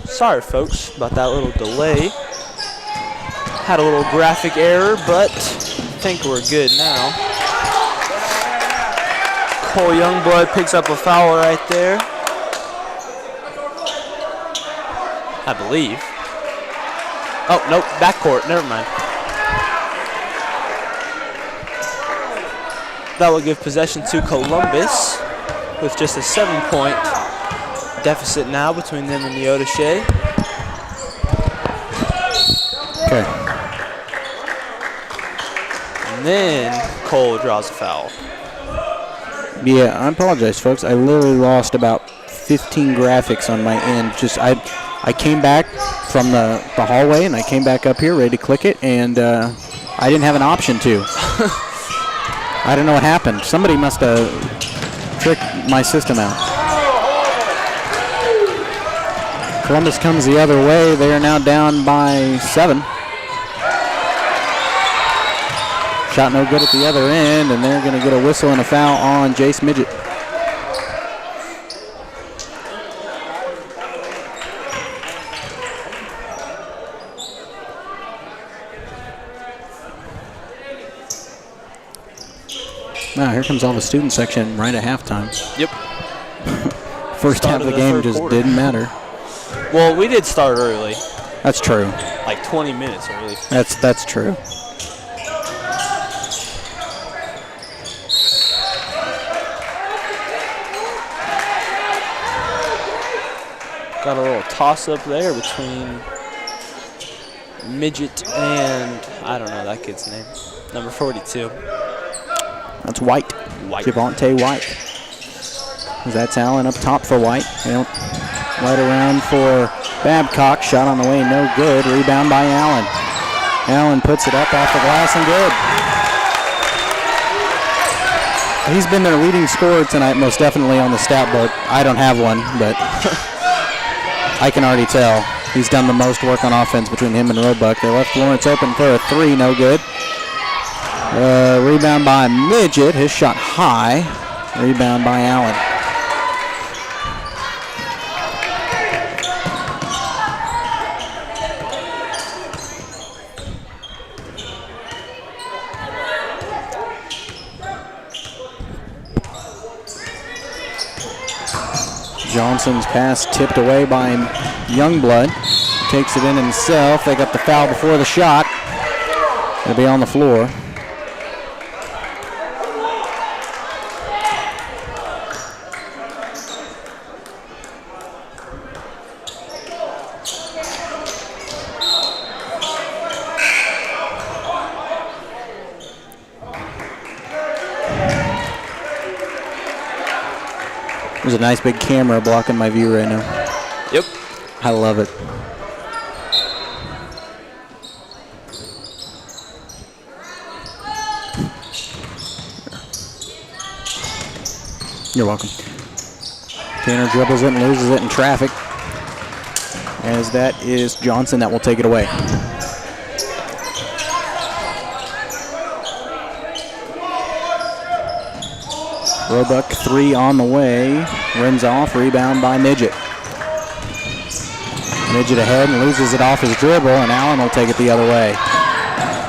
Sorry, folks, about that little delay. Had a little graphic error, but I think we're good now. Cole Youngblood picks up a foul right there, I believe. Oh, nope, backcourt, never mind. That will give possession to Columbus with just a 7-point deficit now between them and the Neodesha. Okay. And then Cole draws a foul. Yeah, I apologize, folks. I literally lost about 15 graphics on my end. I came back from the hallway, and I came back up here ready to click it, and I didn't have an option to. I don't know what happened. Somebody must have tricked my system out. Columbus comes the other way. They are now down by 7. Shot no good at the other end, and they're going to get a whistle and a foul on Jace Midget. Now here comes all the student section right at halftime. Yep. First half of the game just didn't matter. Well, we did start early. That's true. Like 20 minutes early. That's true. Got a little toss-up there between Midget and, I don't know that kid's name, number 42. That's White. Javonte White. That's Allen up top for White. Right around for Babcock. Shot on the way, no good. Rebound by Allen. Allen puts it up off the glass and good. He's been their leading scorer tonight, most definitely on the stat book. I don't have one, but I can already tell. He's done the most work on offense between him and Roebuck. They left Lawrence open for a 3, no good. Rebound by Midget. His shot high. Rebound by Allen. Johnson's pass tipped away by Youngblood. Takes it in himself. They got the foul before the shot. It'll be on the floor. There's a nice big camera blocking my view right now. Yep. I love it. You're welcome. Tanner dribbles it and loses it in traffic, as that is Johnson that will take it away. Roebuck 3 on the way. Rims off. Rebound by Midget. Midget ahead and loses it off his dribble, and Allen will take it the other way.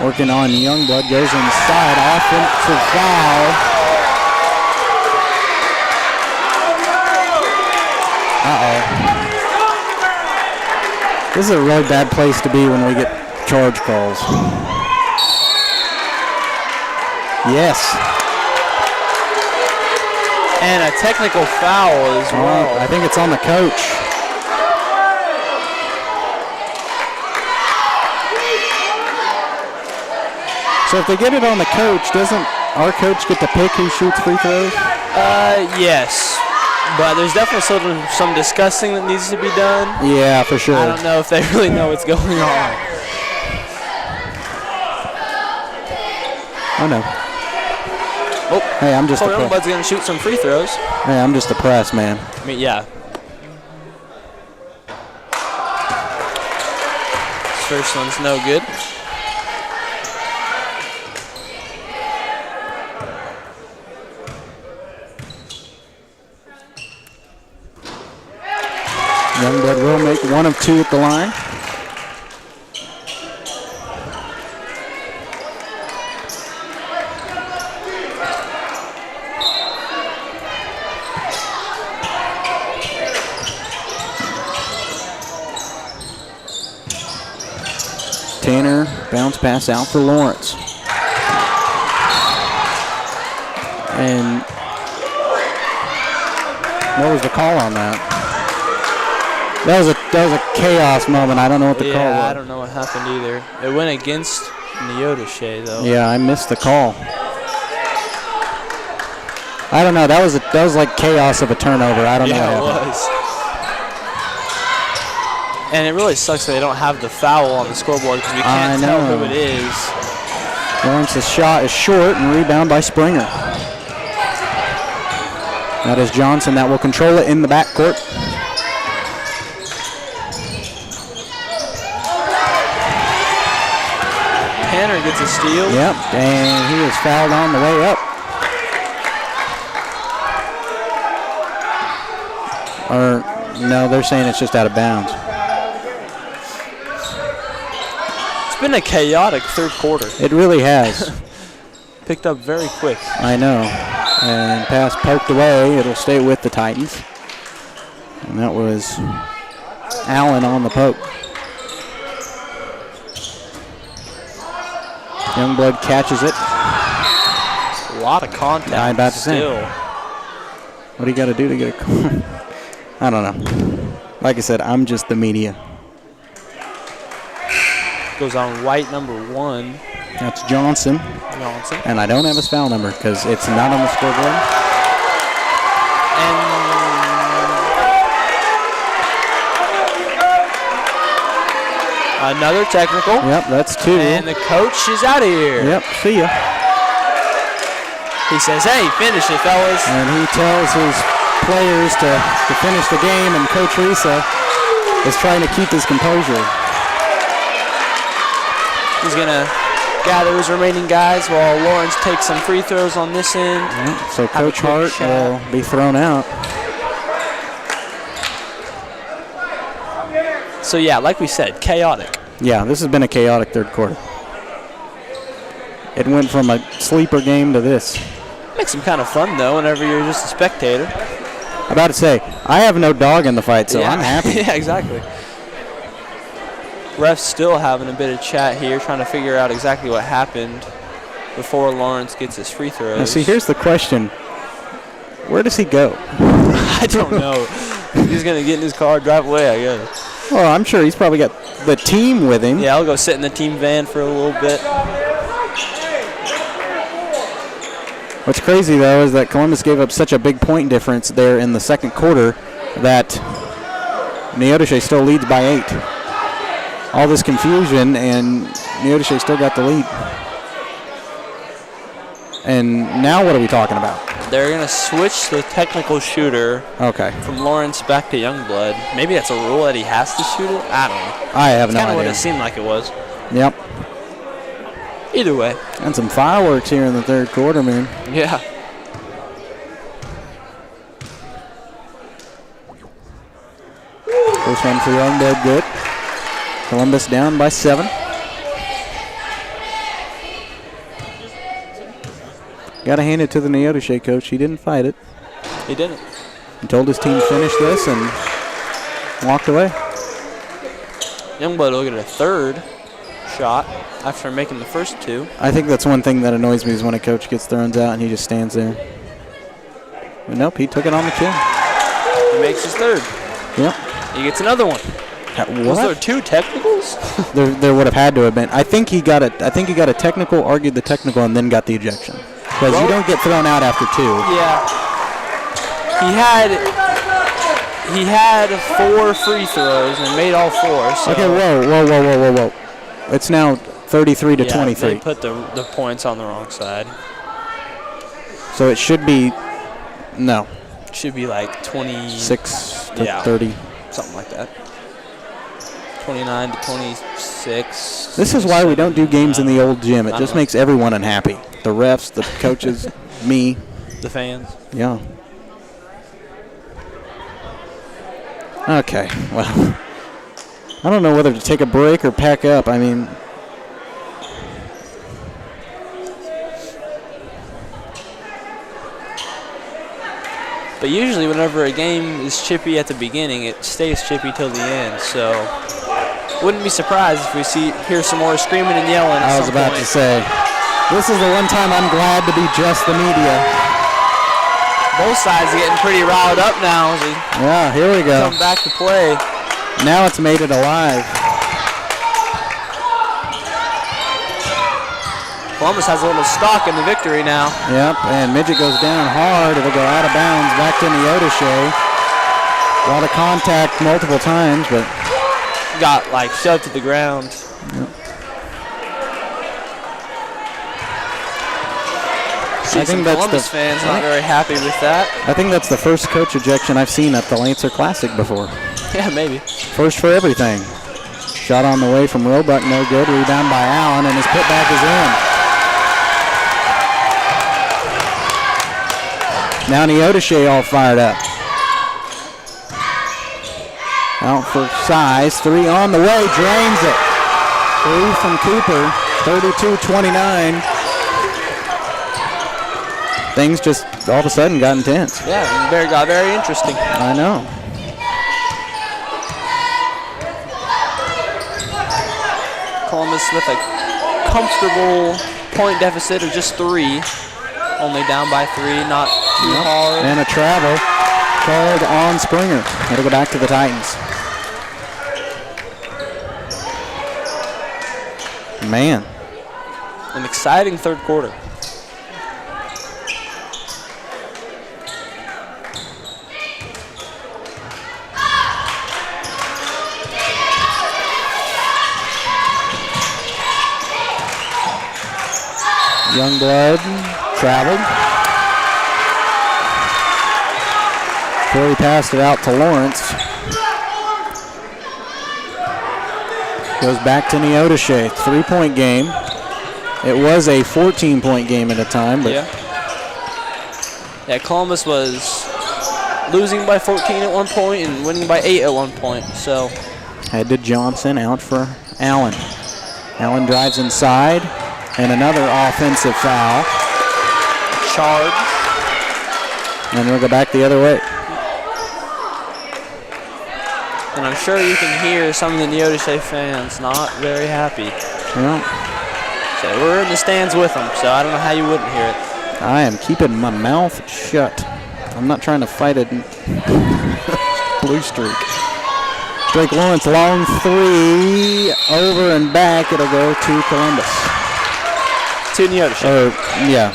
Working on Youngblood. Goes inside. Offensive foul. Uh-oh. This is a really bad place to be when we get charge calls. Yes. And a technical foul as well. I think it's on the coach. So if they get it on the coach, doesn't our coach get to pick who shoots free throws? Yes. But there's definitely some discussing that needs to be done. Yeah, for sure. I don't know if they really know what's going on. Oh, no. Oh, hey, I'm just Cole Youngblood's going to shoot some free throws. Hey, I'm just depressed, man. I mean, yeah. This first one's no good. Youngblood will make 1 of 2 at the line. Tanner, bounce pass out for Lawrence. And what was the call on that? That was a chaos moment. I don't know what the call was. Yeah, I don't know what happened either. It went against Neodesha, though. Yeah, I missed the call. I don't know. That was like chaos of a turnover. I don't know what happened. Yeah, it was. And it really sucks that they don't have the foul on the scoreboard because we can't tell who it is. Lawrence's shot is short and rebound by Springer. That is Johnson that will control it in the backcourt. Tanner gets a steal. Yep, and he is fouled on the way up. Or, no, they're saying it's just out of bounds. It's been a chaotic third quarter. It really has. Picked up very quick. I know. And pass poked away. It'll stay with the Titans. And that was Allen on the poke. Youngblood catches it. A lot of contact. I'm about to say. Still. What do you got to do to get a... I don't know. Like I said, I'm just the media. Goes on white number 1. That's Johnson. And I don't have his foul number because it's not on the scoreboard. And another technical. Yep, that's 2. And the coach is out of here. Yep, see ya. He says, hey, finish it, fellas. And he tells his players to finish the game, and Coach Risa is trying to keep his composure. He's going to gather his remaining guys while Lawrence takes some free throws on this end. Yep, so Coach Hart will be thrown out. So, yeah, like we said, chaotic. Yeah, this has been a chaotic third quarter. It went from a sleeper game to this. Makes them kind of fun, though, whenever you're just a spectator. I'm about to say, I have no dog in the fight, so yeah. I'm happy. Yeah, exactly. Refs still having a bit of chat here, trying to figure out exactly what happened before Lawrence gets his free throws. Now, see, here's the question. Where does he go? I don't know. He's going to get in his car, drive away, I guess. Well, I'm sure he's probably got the team with him. Yeah, I'll go sit in the team van for a little bit. What's crazy, though, is that Columbus gave up such a big point difference there in the second quarter that Neodesha still leads by 8. All this confusion, and Neodesha still got the lead. And now what are we talking about? They're going to switch the technical shooter from Lawrence back to Youngblood. Maybe that's a rule that he has to shoot it? I don't know. I have no idea. That's kind of what it seemed like it was. Yep. Either way. And some fireworks here in the third quarter, man. Yeah. First one for Youngblood, good. Columbus down by 7. Got to hand it to the Neodesha coach. He didn't fight it. He didn't. He told his team to finish this and walked away. Youngblood will get a third shot after making the first 2. I think that's one thing that annoys me is when a coach gets thrown out and he just stands there. But nope, he took it on the chin. He makes his third. Yep. He gets another one. Was there 2 technicals? there would have had to have been. I think he got a technical, argued the technical, and then got the ejection. Because you don't get thrown out after 2. Yeah. He had 4 free throws and made all 4. So Okay, whoa. It's now 33 to 23. They put the points on the wrong side. So it should be, no. It should be like 26 to 30. Something like that. 29 to 26. This is why we don't do games in the old gym. It just makes everyone unhappy. The refs, the coaches, me. The fans. Yeah. Okay, well, I don't know whether to take a break or pack up. I mean, but usually whenever a game is chippy at the beginning, it stays chippy till the end. So wouldn't be surprised if we hear some more screaming and yelling. I was about to say, this is the one time I'm glad to be just the media. Both sides are getting pretty riled up now as they here we go. come back to play. Now it's made it alive. Columbus has a little stock in the victory now. Yep, and Midget goes down hard. It'll go out of bounds back to Neodeshe. A lot of contact multiple times, but got like shoved to the ground. Yep. I think that's Columbus fans not very happy with that. I think that's the first coach ejection I've seen at the Lancer Classic before. Yeah, maybe. First for everything. Shot on the way from Roebuck, no good. Rebound by Allen, and his putback is in. Now Neodeshe all fired up. Out for size. 3 on the way. Drains it. 3 from Cooper. 32-29. Things just all of a sudden got intense. Yeah, got very interesting. I know. Columbus with a comfortable point deficit of just 3. Only down by 3, not too hard. And a travel called on Springer. It'll go back to the Titans. Man. An exciting third quarter. Youngblood traveled. Before he passed it out to Lawrence. Goes back to Neodeshe. 3-point game. It was a 14-point game at a time, but yeah, Columbus was losing by 14 at one point and winning by 8 at one point. So head to Johnson, out for Allen. Allen drives inside. And another offensive foul. Charge. And we'll go back the other way. And I'm sure you can hear some of the Neodeshe fans not very happy. Yeah. So we're in the stands with them, so I don't know how you wouldn't hear it. I am keeping my mouth shut. I'm not trying to fight a blue streak. Drake Lawrence, long 3, over and back. It'll go to Columbus. To Neodeshe. Yeah.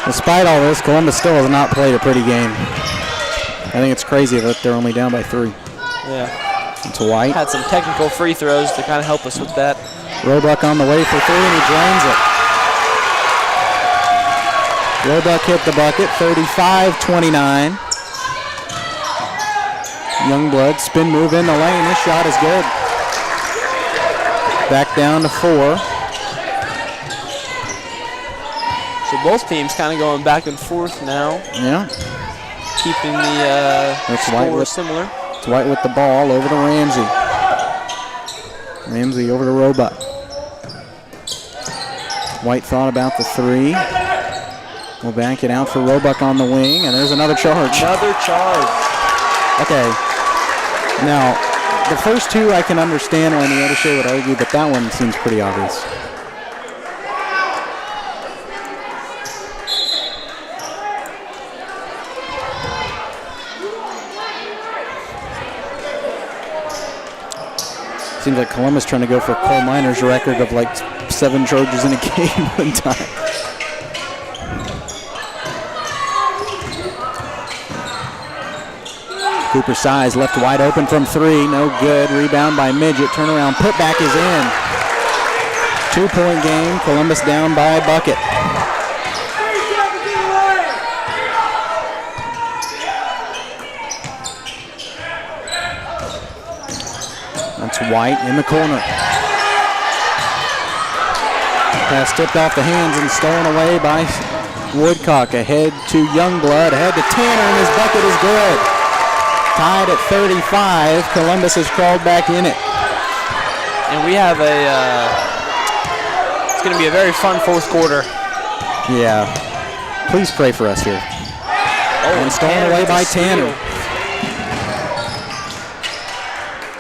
Despite all this, Columbus still has not played a pretty game. I think it's crazy that they're only down by 3. Yeah. It's White. Had some technical free throws to kind of help us with that. Roebuck on the way for 3, and he drains it. Roebuck hit the bucket, 35-29. Youngblood, spin move in the lane. This shot is good. Back down to 4. So both teams kind of going back and forth now. Yeah. Keeping the score similar. It's White with the ball over to Ramsey. Ramsey over to Roebuck. White thought about the 3. We'll bank it out for Roebuck on the wing, and there's another charge. Another charge. Okay. Now, the first 2 I can understand why Neodeshe would argue, but that one seems pretty obvious. Seems like Columbus trying to go for Cole Minor's record of like 7 charges in a game one time. Cooper Size left wide open from 3, no good. Rebound by Midget, turnaround, putback is in. 2-point game, Columbus down by a bucket. That's White in the corner. Pass tipped off the hands and stolen away by Woodcock. Ahead to Youngblood, ahead to Tanner, and his bucket is good. Tied at 35. Columbus has crawled back in it. And we have it's going to be a very fun fourth quarter. Yeah. Please pray for us here. Oh, and stolen away by Tanner.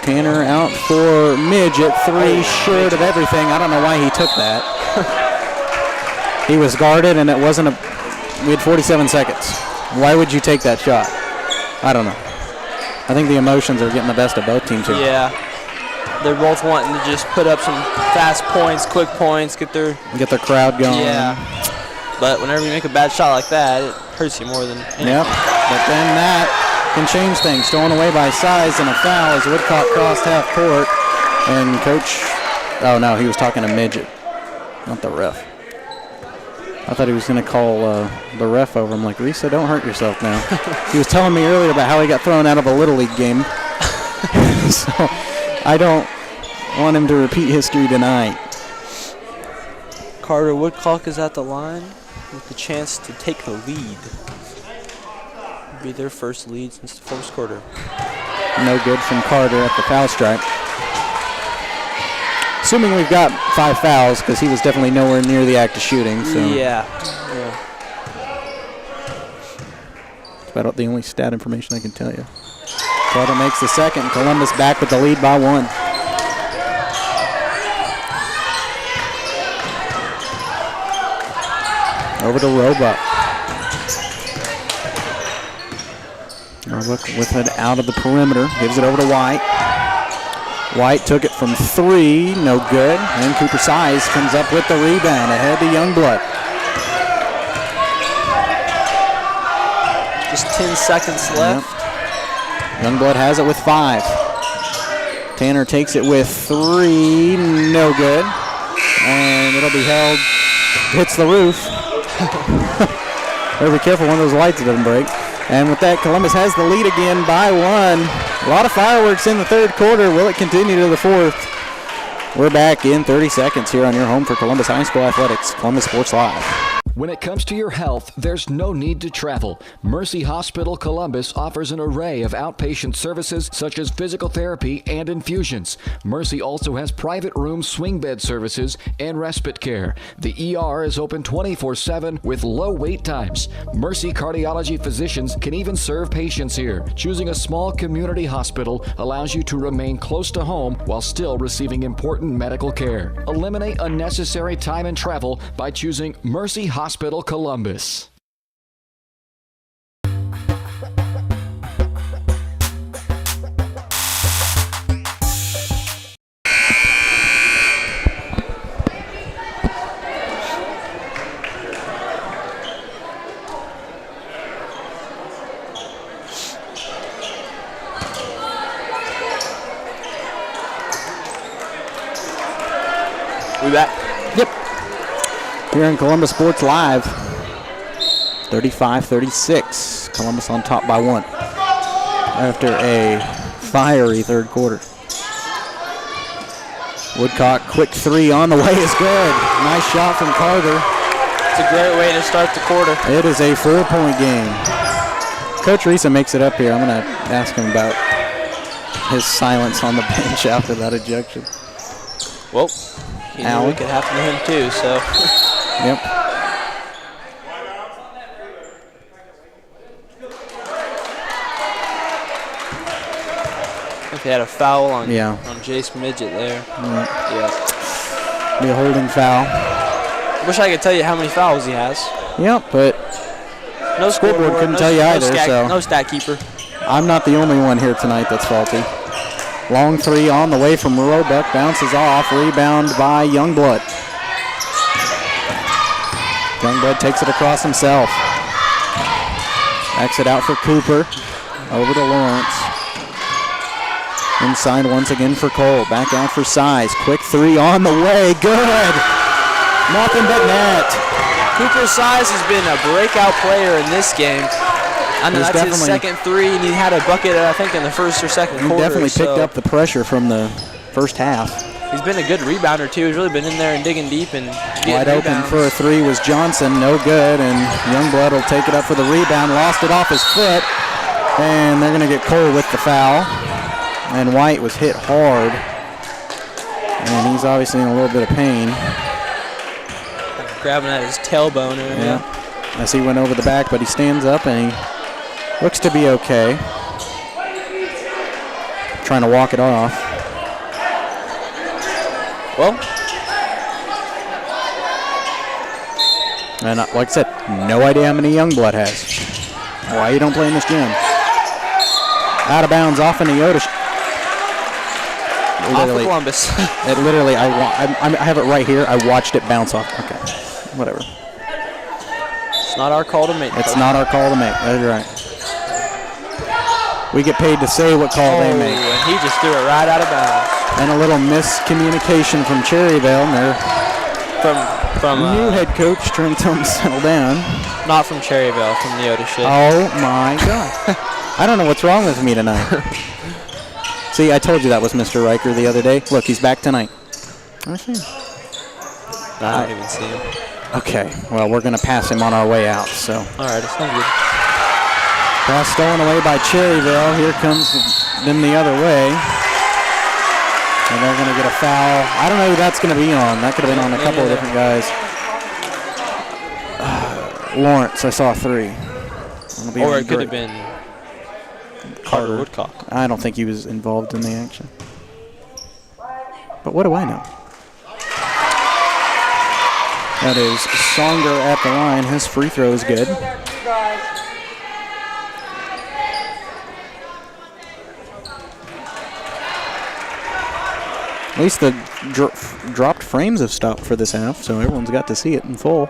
Tanner out for Midge at 3, short of everything. I don't know why he took that. He was guarded, and it wasn't we had 47 seconds. Why would you take that shot? I don't know. I think the emotions are getting the best of both teams here. Yeah. They're both wanting to just put up some fast points, quick points, get their crowd going. Yeah. But whenever you make a bad shot like that, it hurts you more than anything. Yep. But then that can change things. Stolen away by Size and a foul as Woodcock crossed half court. And Coach, oh no, he was talking to Midget, not the ref. I thought he was going to call the ref over. I'm like, Lisa, don't hurt yourself now. He was telling me earlier about how he got thrown out of a Little League game. So I don't want him to repeat history tonight. Carter Woodcock is at the line with the chance to take the lead. It'll be their first lead since the first quarter. No good from Carter at the foul stripe. Assuming we've got 5 fouls, because he was definitely nowhere near the act of shooting. So. Yeah. That's about the only stat information I can tell you. Carter makes the second. Columbus back with the lead by 1. Over to Roebuck. Roebuck with it out of the perimeter. Gives it over to White. White took it from 3, no good. And Cooper Size comes up with the rebound ahead to Youngblood. Just 10 seconds left. Yep. Youngblood has it with 5. Tanner takes it with 3, no good. And it'll be held, hits the roof. Better be careful when those lights doesn't break. And with that, Columbus has the lead again by 1. A lot of fireworks in the third quarter. Will it continue to the fourth? We're back in 30 seconds here on your home for Columbus High School Athletics, Columbus Sports Live. When it comes to your health, there's no need to travel. Mercy Hospital Columbus offers an array of outpatient services such as physical therapy and infusions. Mercy also has private room swing bed services and respite care. The ER is open 24/7 with low wait times. Mercy cardiology physicians can even serve patients here. Choosing a small community hospital allows you to remain close to home while still receiving important medical care. Eliminate unnecessary time and travel by choosing Mercy Hospital Columbus. We back? Yep. Here in Columbus Sports Live, 35-36. Columbus on top by 1 after a fiery third quarter. Woodcock, quick 3 on the way is good. Nice shot from Carter. It's a great way to start the quarter. It is a 4-point game. Coach Risa makes it up here. I'm going to ask him about his silence on the bench after that ejection. Well, he knew it could happen to him too, so. Yep. If he had a foul on on Jace Midget there. Yeah. Be a holding foul. Wish I could tell you how many fouls he has. Yep, but no scoreboard couldn't tell you either. No stat keeper. I'm not the only one here tonight that's faulty. Long 3 on the way from Roebuck, bounces off, rebound by Youngblood. Youngblood takes it across himself. Backs it out for Cooper. Over to Lawrence. Inside once again for Cole. Back out for Size. Quick 3 on the way. Good. Nothing but net. Cooper Size has been a breakout player in this game. I know that's his second 3, and he had a bucket, I think, in the first or second quarter. He definitely picked up the pressure from the first half. He's been a good rebounder, too. He's really been in there and digging deep and getting Wide open rebounds. for a three was Johnson. No good, and Youngblood will take it up for the rebound. Lost it off his foot, and they're going to get Cole with the foul. And White was hit hard, and he's obviously in a little bit of pain. Grabbing at his tailbone area. Yeah, as he went over the back, but he stands up, and he looks to be okay. Trying to walk it off. Well, and like I said, no idea how many Youngblood has. Why you don't play in this gym? Out of bounds, off in the Yoda. Off of Columbus. It literally, I have it right here. I watched it bounce off. Okay, whatever. It's not our call to make. It's not our call to make. That's right. We get paid to say what call they make. And he just threw it right out of bounds. And a little miscommunication from Cherryville. And they're from new head coach trying to tell him to settle down. Not from Cherryville, from the Yoda shit. Oh my God! I don't know what's wrong with me tonight. See, I told you that was Mr. Riker the other day. Look, he's back tonight. I see him. I don't even see him. Okay, well, we're going to pass him on our way out, so. All right, it sounds good. Pass stolen away by Cherryville. Here comes them the other way. And they're going to get a foul. I don't know who that's going to be on. That could have been on a couple of different guys. Lawrence, I saw 3. Or it could have been Carter Woodcock. I don't think he was involved in the action. But what do I know? That is Songer at the line. His free throw is good. At least the dropped frames have stopped for this half, so everyone's got to see it in full.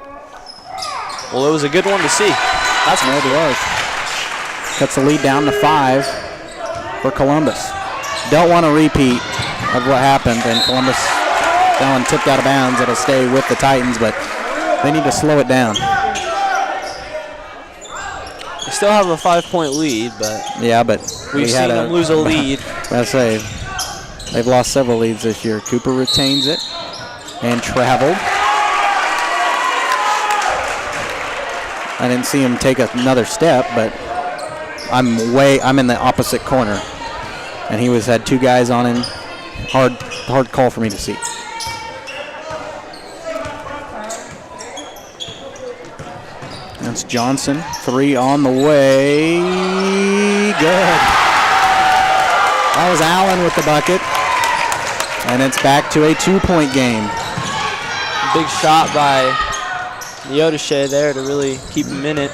Well, it was a good one to see. That's what it was. Cuts the lead down to 5 for Columbus. Don't want a repeat of what happened, and Columbus, that one tipped out of bounds. It'll stay with the Titans, but they need to slow it down. We still have a 5-point lead, but yeah, but we've seen them lose a lead. I say they've lost several leads this year. Cooper retains it and traveled. I didn't see him take another step, but I'm in the opposite corner, and he had 2 guys on him. Hard call for me to see. That's Johnson. 3 on the way. Good. That was Allen with the bucket, and it's back to a 2-point game. Big shot by Yoda there to really keep him in it.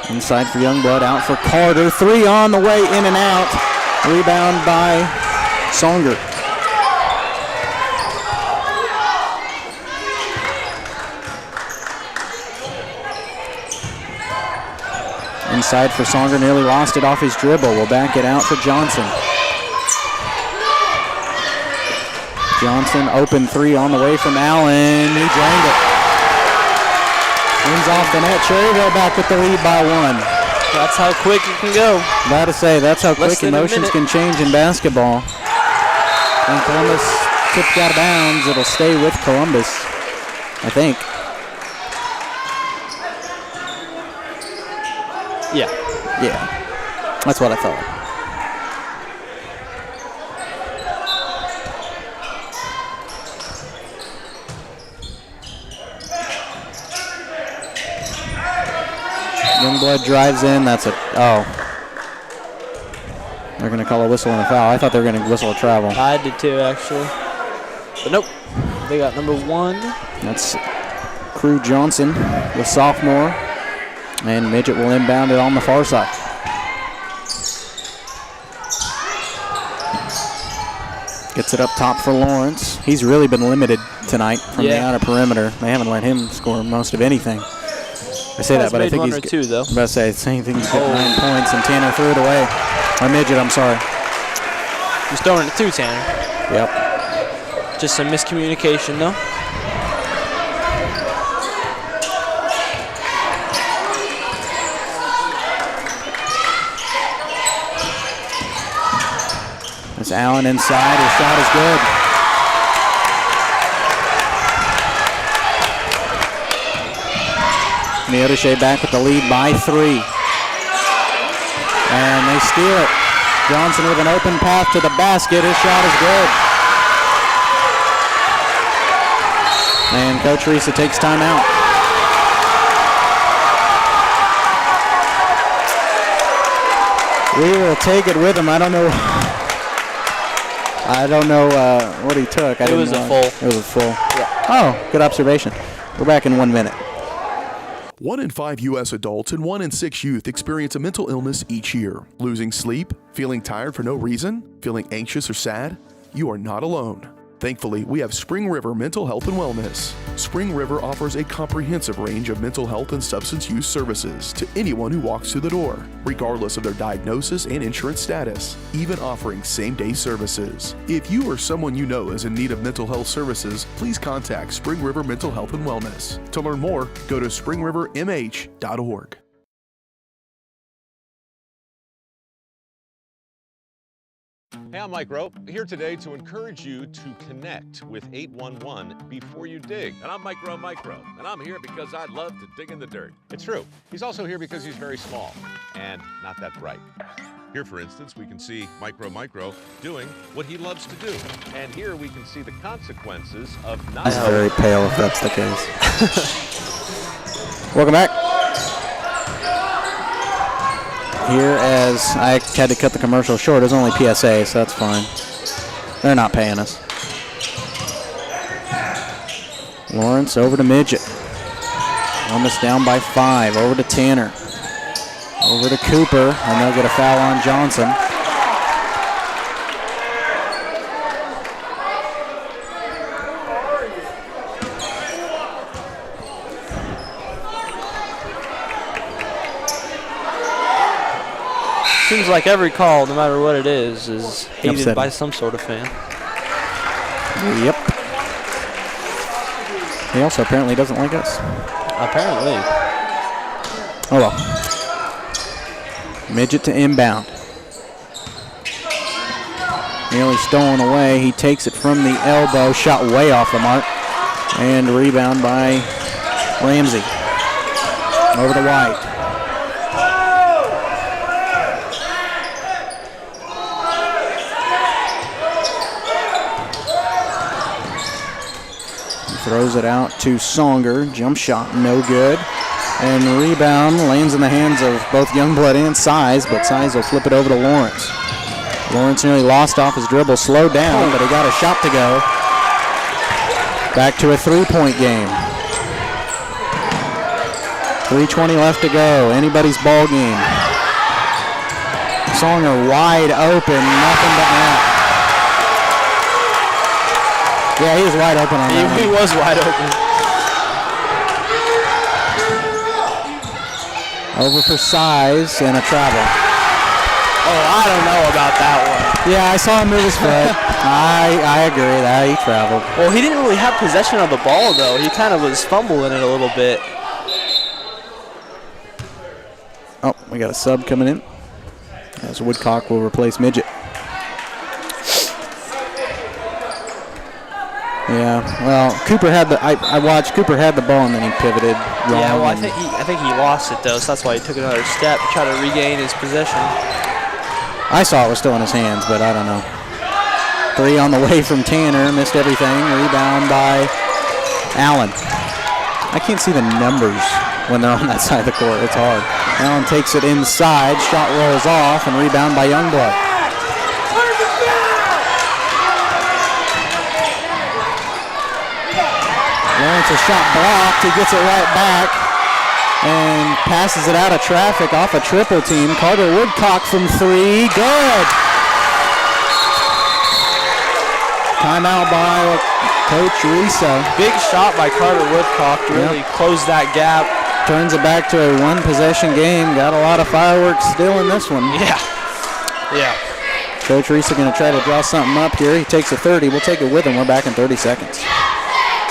Inside for Youngblood, out for Carter. 3 on the way, in and out. Rebound by Songer. Inside for Songer, nearly lost it off his dribble. We'll back it out for Johnson. Johnson, open 3 on the way from Allen. He drained it. Wins off the net. Cherryville back with the lead by 1. That's how quick it can go. About to say, that's how quick emotions can change in basketball. And Columbus tipped out of bounds. It'll stay with Columbus, I think. Yeah. Yeah. That's what I thought. Youngblood drives in. That's a they're going to call a whistle and a foul. I thought they were going to whistle a travel. I did too, actually. But nope. They got number 1. That's Crew Johnson, the sophomore. And Midget will inbound it on the far side. Gets it up top for Lawrence. He's really been limited tonight from the outer perimeter. They haven't let him score most of anything. I say that, but I think he's two, though. I'm about to say, same thing. He's got 9 points, and Tanner threw it away. Or Midget, I'm sorry. He's throwing it too, Tanner. Yep. Just some miscommunication, though. There's Allen inside. His shot is good. Neodeshe back with the lead by 3. And they steal it. Johnson with an open path to the basket. His shot is good. And Coach Risa takes timeout. We will take it with him. I don't know what he took. It was a full. It was a full. Yeah. Oh, good observation. We're back in 1 minute. 1 in 5 U.S. adults and 1 in 6 youth experience a mental illness each year. Losing sleep? Feeling tired for no reason? Feeling anxious or sad? You are not alone. Thankfully, we have Spring River Mental Health and Wellness. Spring River offers a comprehensive range of mental health and substance use services to anyone who walks through the door, regardless of their diagnosis and insurance status, even offering same-day services. If you or someone you know is in need of mental health services, please contact Spring River Mental Health and Wellness. To learn more, go to springrivermh.org. Hey, I'm Mike Rowe, here today to encourage you to connect with 811 before you dig. And I'm Mike Rowe, and I'm here because I love to dig in the dirt. It's true. He's also here because he's very small and not that bright. Here, for instance, we can see Mike Rowe doing what he loves to do. And here we can see the consequences of not... He's very pale if that's the case. Welcome back. Here, as I had to cut the commercial short, it was only PSA, so that's fine. They're not paying us. Lawrence over to Midget. Almost down by 5. Over to Tanner. Over to Cooper, and they'll get a foul on Johnson. Seems like every call, no matter what it is hated upsetting by some sort of fan. Yep. He also apparently doesn't like us. Apparently. Oh well. Midget to inbound. Nearly stolen away. He takes it from the elbow. Shot way off the mark. And rebound by Ramsey. Over to White. Throws it out to Songer. Jump shot, no good. And the rebound lands in the hands of both Youngblood and Size, but Size will flip it over to Lawrence. Lawrence nearly lost off his dribble, slowed down, but he got a shot to go. Back to a 3-point game. 3:20 left to go. Anybody's ball game. Songer wide open, nothing but net. Yeah, he was wide open on that. He was wide open. Over for Size and a travel. Oh, I don't know about that one. Yeah, I saw him move his foot. I agree that he traveled. Well, he didn't really have possession of the ball, though. He kind of was fumbling it a little bit. Oh, we got a sub coming in. As Woodcock will replace Midget. Yeah, well, Cooper had the. I watched Cooper had the ball and then he pivoted wrong. Yeah, well, I think he lost it though, so that's why he took another step to try to regain his possession. I saw it was still in his hands, but I don't know. 3 on the way from Tanner, missed everything. Rebound by Allen. I can't see the numbers when they're on that side of the court. It's hard. Allen takes it inside, shot rolls off, and rebound by Youngblood. Lawrence, a shot blocked. He gets it right back and passes it out of traffic off a triple team. Carter Woodcock from 3. Good. Timeout by Coach Risa. Big shot by Carter Woodcock to really close that gap. Turns it back to a 1-possession game. Got a lot of fireworks still in this one. Yeah. Yeah. Coach Risa going to try to draw something up here. He takes a 30. We'll take it with him. We're back in 30 seconds.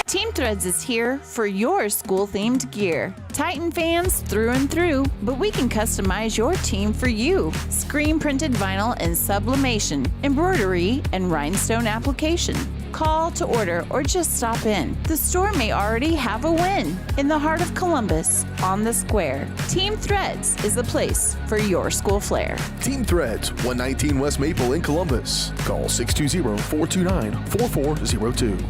Team Threads is here for your school-themed gear. Titan fans through and through, but we can customize your team for you. Screen-printed vinyl and sublimation, embroidery, and rhinestone application. Call to order or just stop in. The store may already have a win. In the heart of Columbus, on the square, Team Threads is the place for your school flair. Team Threads, 119 West Maple in Columbus. Call 620-429-4402.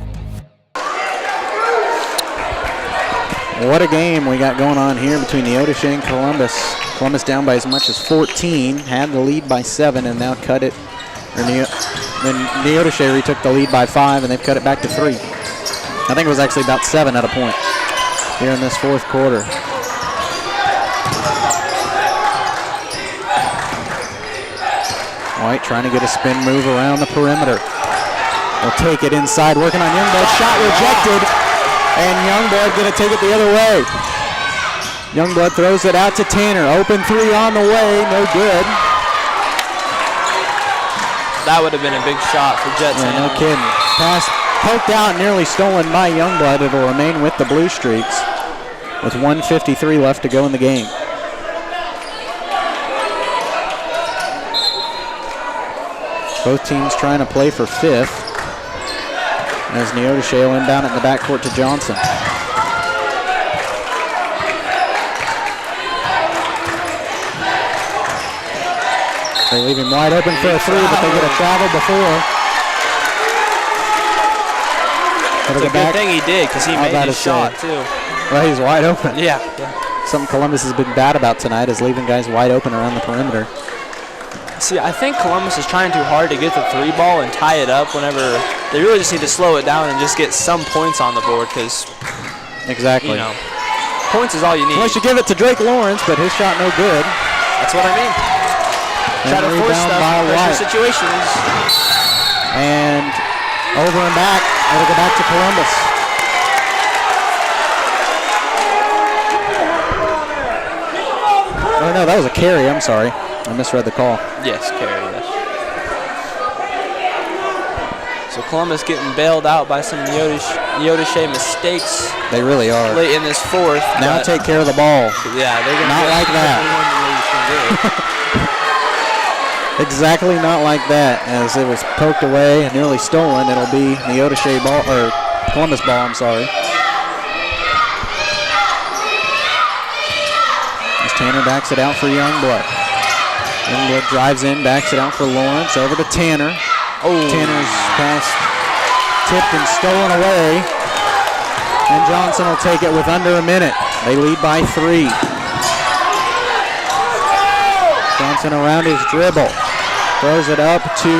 What a game we got going on here between Neodesha and Columbus. Columbus down by as much as 14, had the lead by 7, and now cut it. Then Neodesha retook the lead by 5, and they've cut it back to 3. I think it was actually about 7 at a point here in this fourth quarter. White trying to get a spin move around the perimeter. Will take it inside, working on Youngblood. Shot rejected, and Youngblood going to take it the other way. Youngblood throws it out to Tanner. Open 3 on the way, no good. That would have been a big shot for Jets. Yeah, no kidding. Pass poked out, nearly stolen by Youngblood. It'll remain with the Blue Streaks with 1:53 left to go in the game. Both teams trying to play for 5th as Neodesha will inbound it in the backcourt to Johnson. They leave him wide open for a 3, but they get a travel before. It's a good thing he did, because he made his shot, too. Well, he's wide open. Yeah. Something Columbus has been bad about tonight is leaving guys wide open around the perimeter. See, I think Columbus is trying too hard to get the 3 ball and tie it up whenever they really just need to slow it down and just get some points on the board, because, exactly. You know, points is all you need. Unless you give it to Drake Lawrence, but his shot no good. That's what I mean. Try to force stuff in pressure situations. And over and back. It'll go back to Columbus. Oh, no, that was a carry. I'm sorry. I misread the call. Yes, carry, yes. So Columbus getting bailed out by some Neodesha mistakes. They really are. Late in this fourth. Now take care of the ball. Yeah, they're going to not like that. Exactly not like that. As it was poked away and nearly stolen, it'll be Neodesha ball, or Columbus ball, I'm sorry. As Tanner backs it out for Youngblood. Youngblood drives in, backs it out for Lawrence, over to Tanner. Oh. Tanner's pass tipped and stolen away. And Johnson will take it with under a minute. They lead by 3. Johnson around his dribble. Throws it up to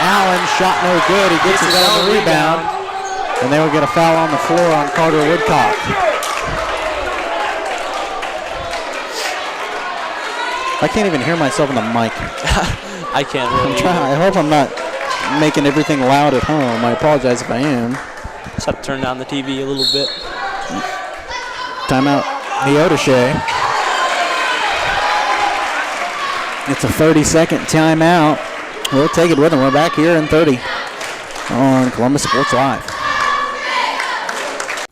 Allen. Shot no good. He gets his own rebound. And they will get a foul on the floor on Carter Woodcock. I can't even hear myself in the mic. I can't really. I'm trying. I hope I'm not making everything loud at home. I apologize if I am. Just have to turn down the TV a little bit. Timeout. Neodesha. It's a 30-second timeout. We'll take it with them. We're back here in 30 on Columbus Sports Live.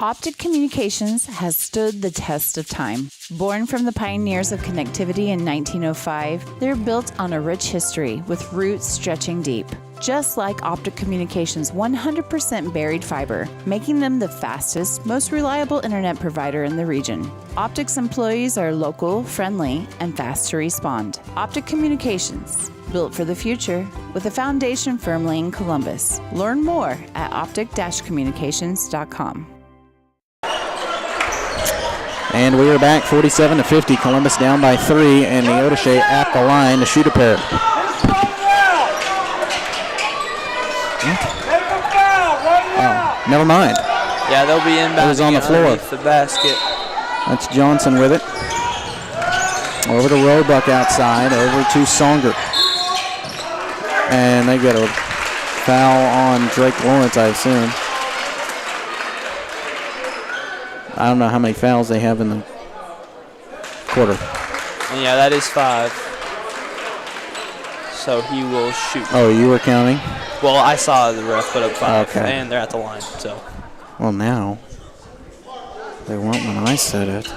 Optic Communications has stood the test of time. Born from the pioneers of connectivity in 1905, they're built on a rich history with roots stretching deep. Just like Optic Communications' 100% buried fiber, making them the fastest, most reliable internet provider in the region. Optic's employees are local, friendly, and fast to respond. Optic Communications, built for the future, with a foundation firmly in Columbus. Learn more at optic-communications.com. And we are back 47-50. Columbus down by 3, and Neodesha at the line to shoot a pair. Oh, never mind. Yeah, they'll be inbound. It was on the floor. The basket. That's Johnson with it. Over to Roebuck outside, over to Songer. And they get a foul on Drake Lawrence, I assume. I don't know how many fouls they have in the quarter. And yeah, that is 5. So he will shoot. Oh, you were counting? Well, I saw the ref put up 5, okay. And they're at the line, so. Well, now, they weren't when I said it.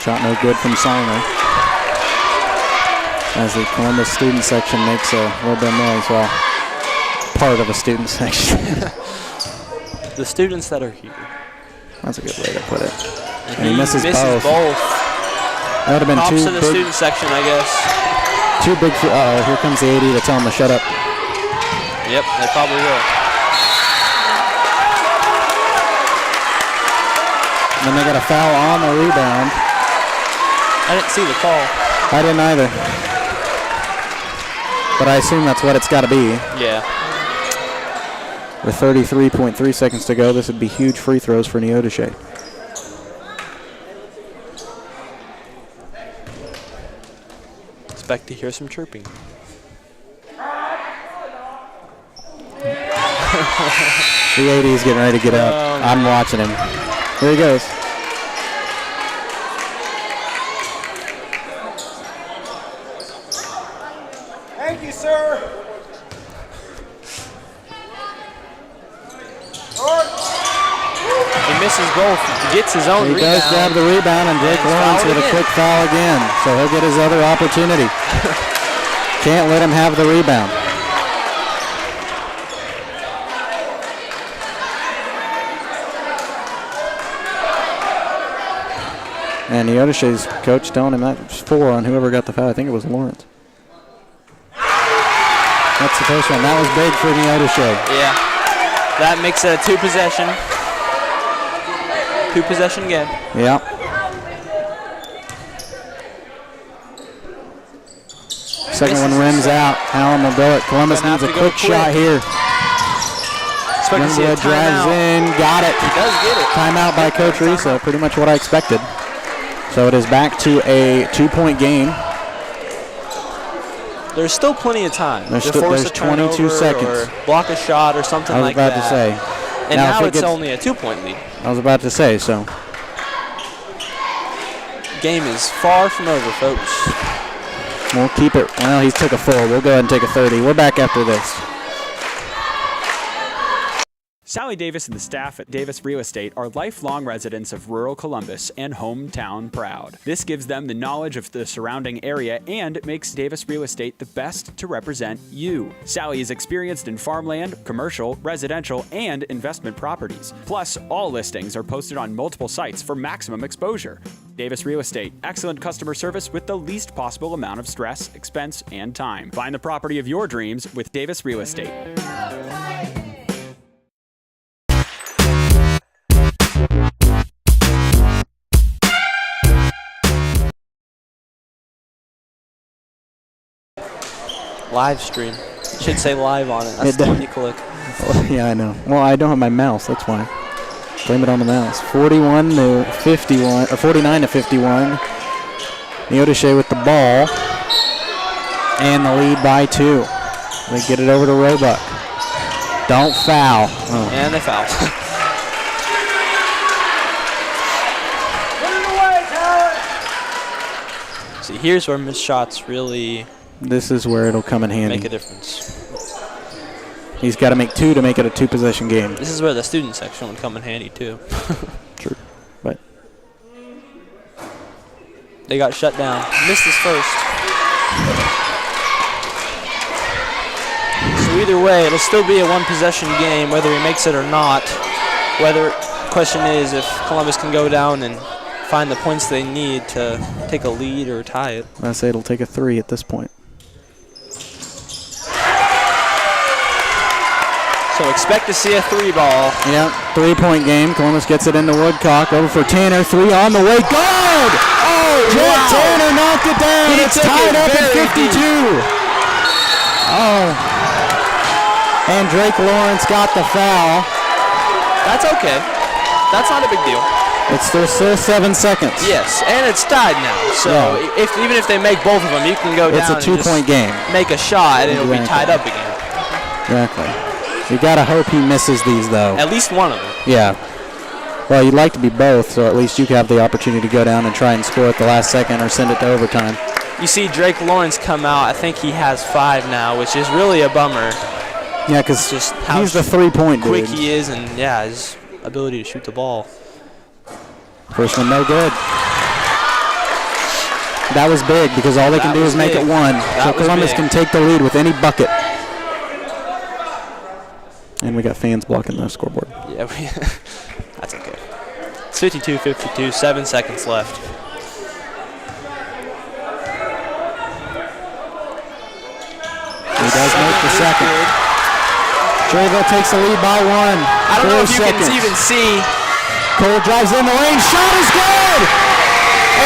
Shot no good from Songer. As the Columbus student section makes a little bit of noise. Well, part of a student section. The students that are here. That's a good way to put it. And he misses both. That would have been Props two to the big, student section, I guess. Two big. Uh-oh, here comes the AD to tell him to shut up. Yep, they probably will. And then they got a foul on the rebound. I didn't see the call. I didn't either. But I assume that's what it's got to be. Yeah. With 33.3 seconds to go, this would be huge free throws for Neodesha. Expect to hear some chirping. The AD is getting ready to get up. I'm watching him. Here he goes. Thank you, sir. He misses both. He gets his own rebound. He does grab the rebound, and Drake Lawrence with a quick foul again. So he'll get his other opportunity. Can't let him have the rebound. And Neodesha's coach telling him that was 4 on whoever got the foul. I think it was Lawrence. That's the first one. That was big for Neodesha. Yeah. That makes it a two-possession game. Yeah. Second one rims out. Allen will go it. Columbus needs a quick shot here. Youngblood drives in. Got it. He does get it. Timeout by Coach Risa. Pretty much what I expected. So it is back to a 2-point game. There's still plenty of time. There's 22 seconds. Or block a shot or something like that. I was about to say. And now it's only a 2-point lead. I was about to say, so. Game is far from over, folks. We'll keep it. Well, he took a 4. We'll go ahead and take a 30. We're back after this. Sally Davis and the staff at Davis Real Estate are lifelong residents of rural Columbus and hometown proud. This gives them the knowledge of the surrounding area and makes Davis Real Estate the best to represent you. Sally is experienced in farmland, commercial, residential, and investment properties. Plus, all listings are posted on multiple sites for maximum exposure. Davis Real Estate, excellent customer service with the least possible amount of stress, expense, and time. Find the property of your dreams with Davis Real Estate. Live stream. It should say live on it. That's the one you click. Oh, yeah, I know. Well, I don't have my mouse. That's why. Blame it on the mouse. 41 to 51, or 49 to 51. Neodesha with the ball, and the lead by 2. They get it over to Roebuck. Don't foul. Oh. And they foul. See, here's where missed shots really. This is where it'll come in handy. Make a difference. He's got to make 2 to make it a 2-possession game. This is where the student section would come in handy too. True, but they got shut down. Missed his first. So either way, it'll still be a 1-possession game, whether he makes it or not. Question is if Columbus can go down and find the points they need to take a lead or tie it. I say it'll take a 3 at this point. So expect to see a 3-ball. Yeah, 3-point game. Columbus gets it into Woodcock. Over for Tanner. 3 on the way. Good! Oh, wow. Tanner knocked it down. It's tied up at 52. Oh. And Drake Lawrence got the foul. That's okay. That's not a big deal. There's still 7 seconds. Yes, and it's tied now. So even if they make both of them, you can go down and 2-point game. Make a shot, and it'll be tied up again. Exactly. You gotta hope he misses these, though. At least one of them. Yeah. Well, you'd like to be both, so at least you have the opportunity to go down and try and score at the last second or send it to overtime. You see Drake Lawrence come out. I think he has 5 now, which is really a bummer. Yeah, because just how he's the 3-point dude. Quick he is, and yeah, his ability to shoot the ball. First one, no good. That was big because all they can do is make it one. So Columbus can take the lead with any bucket. And we got fans blocking the scoreboard. Yeah, that's okay. It's 52-52, 7 seconds left. He does make the second. Cherryville takes the lead by one. I don't know if you can even see. Cole drives in the lane. Shot is good!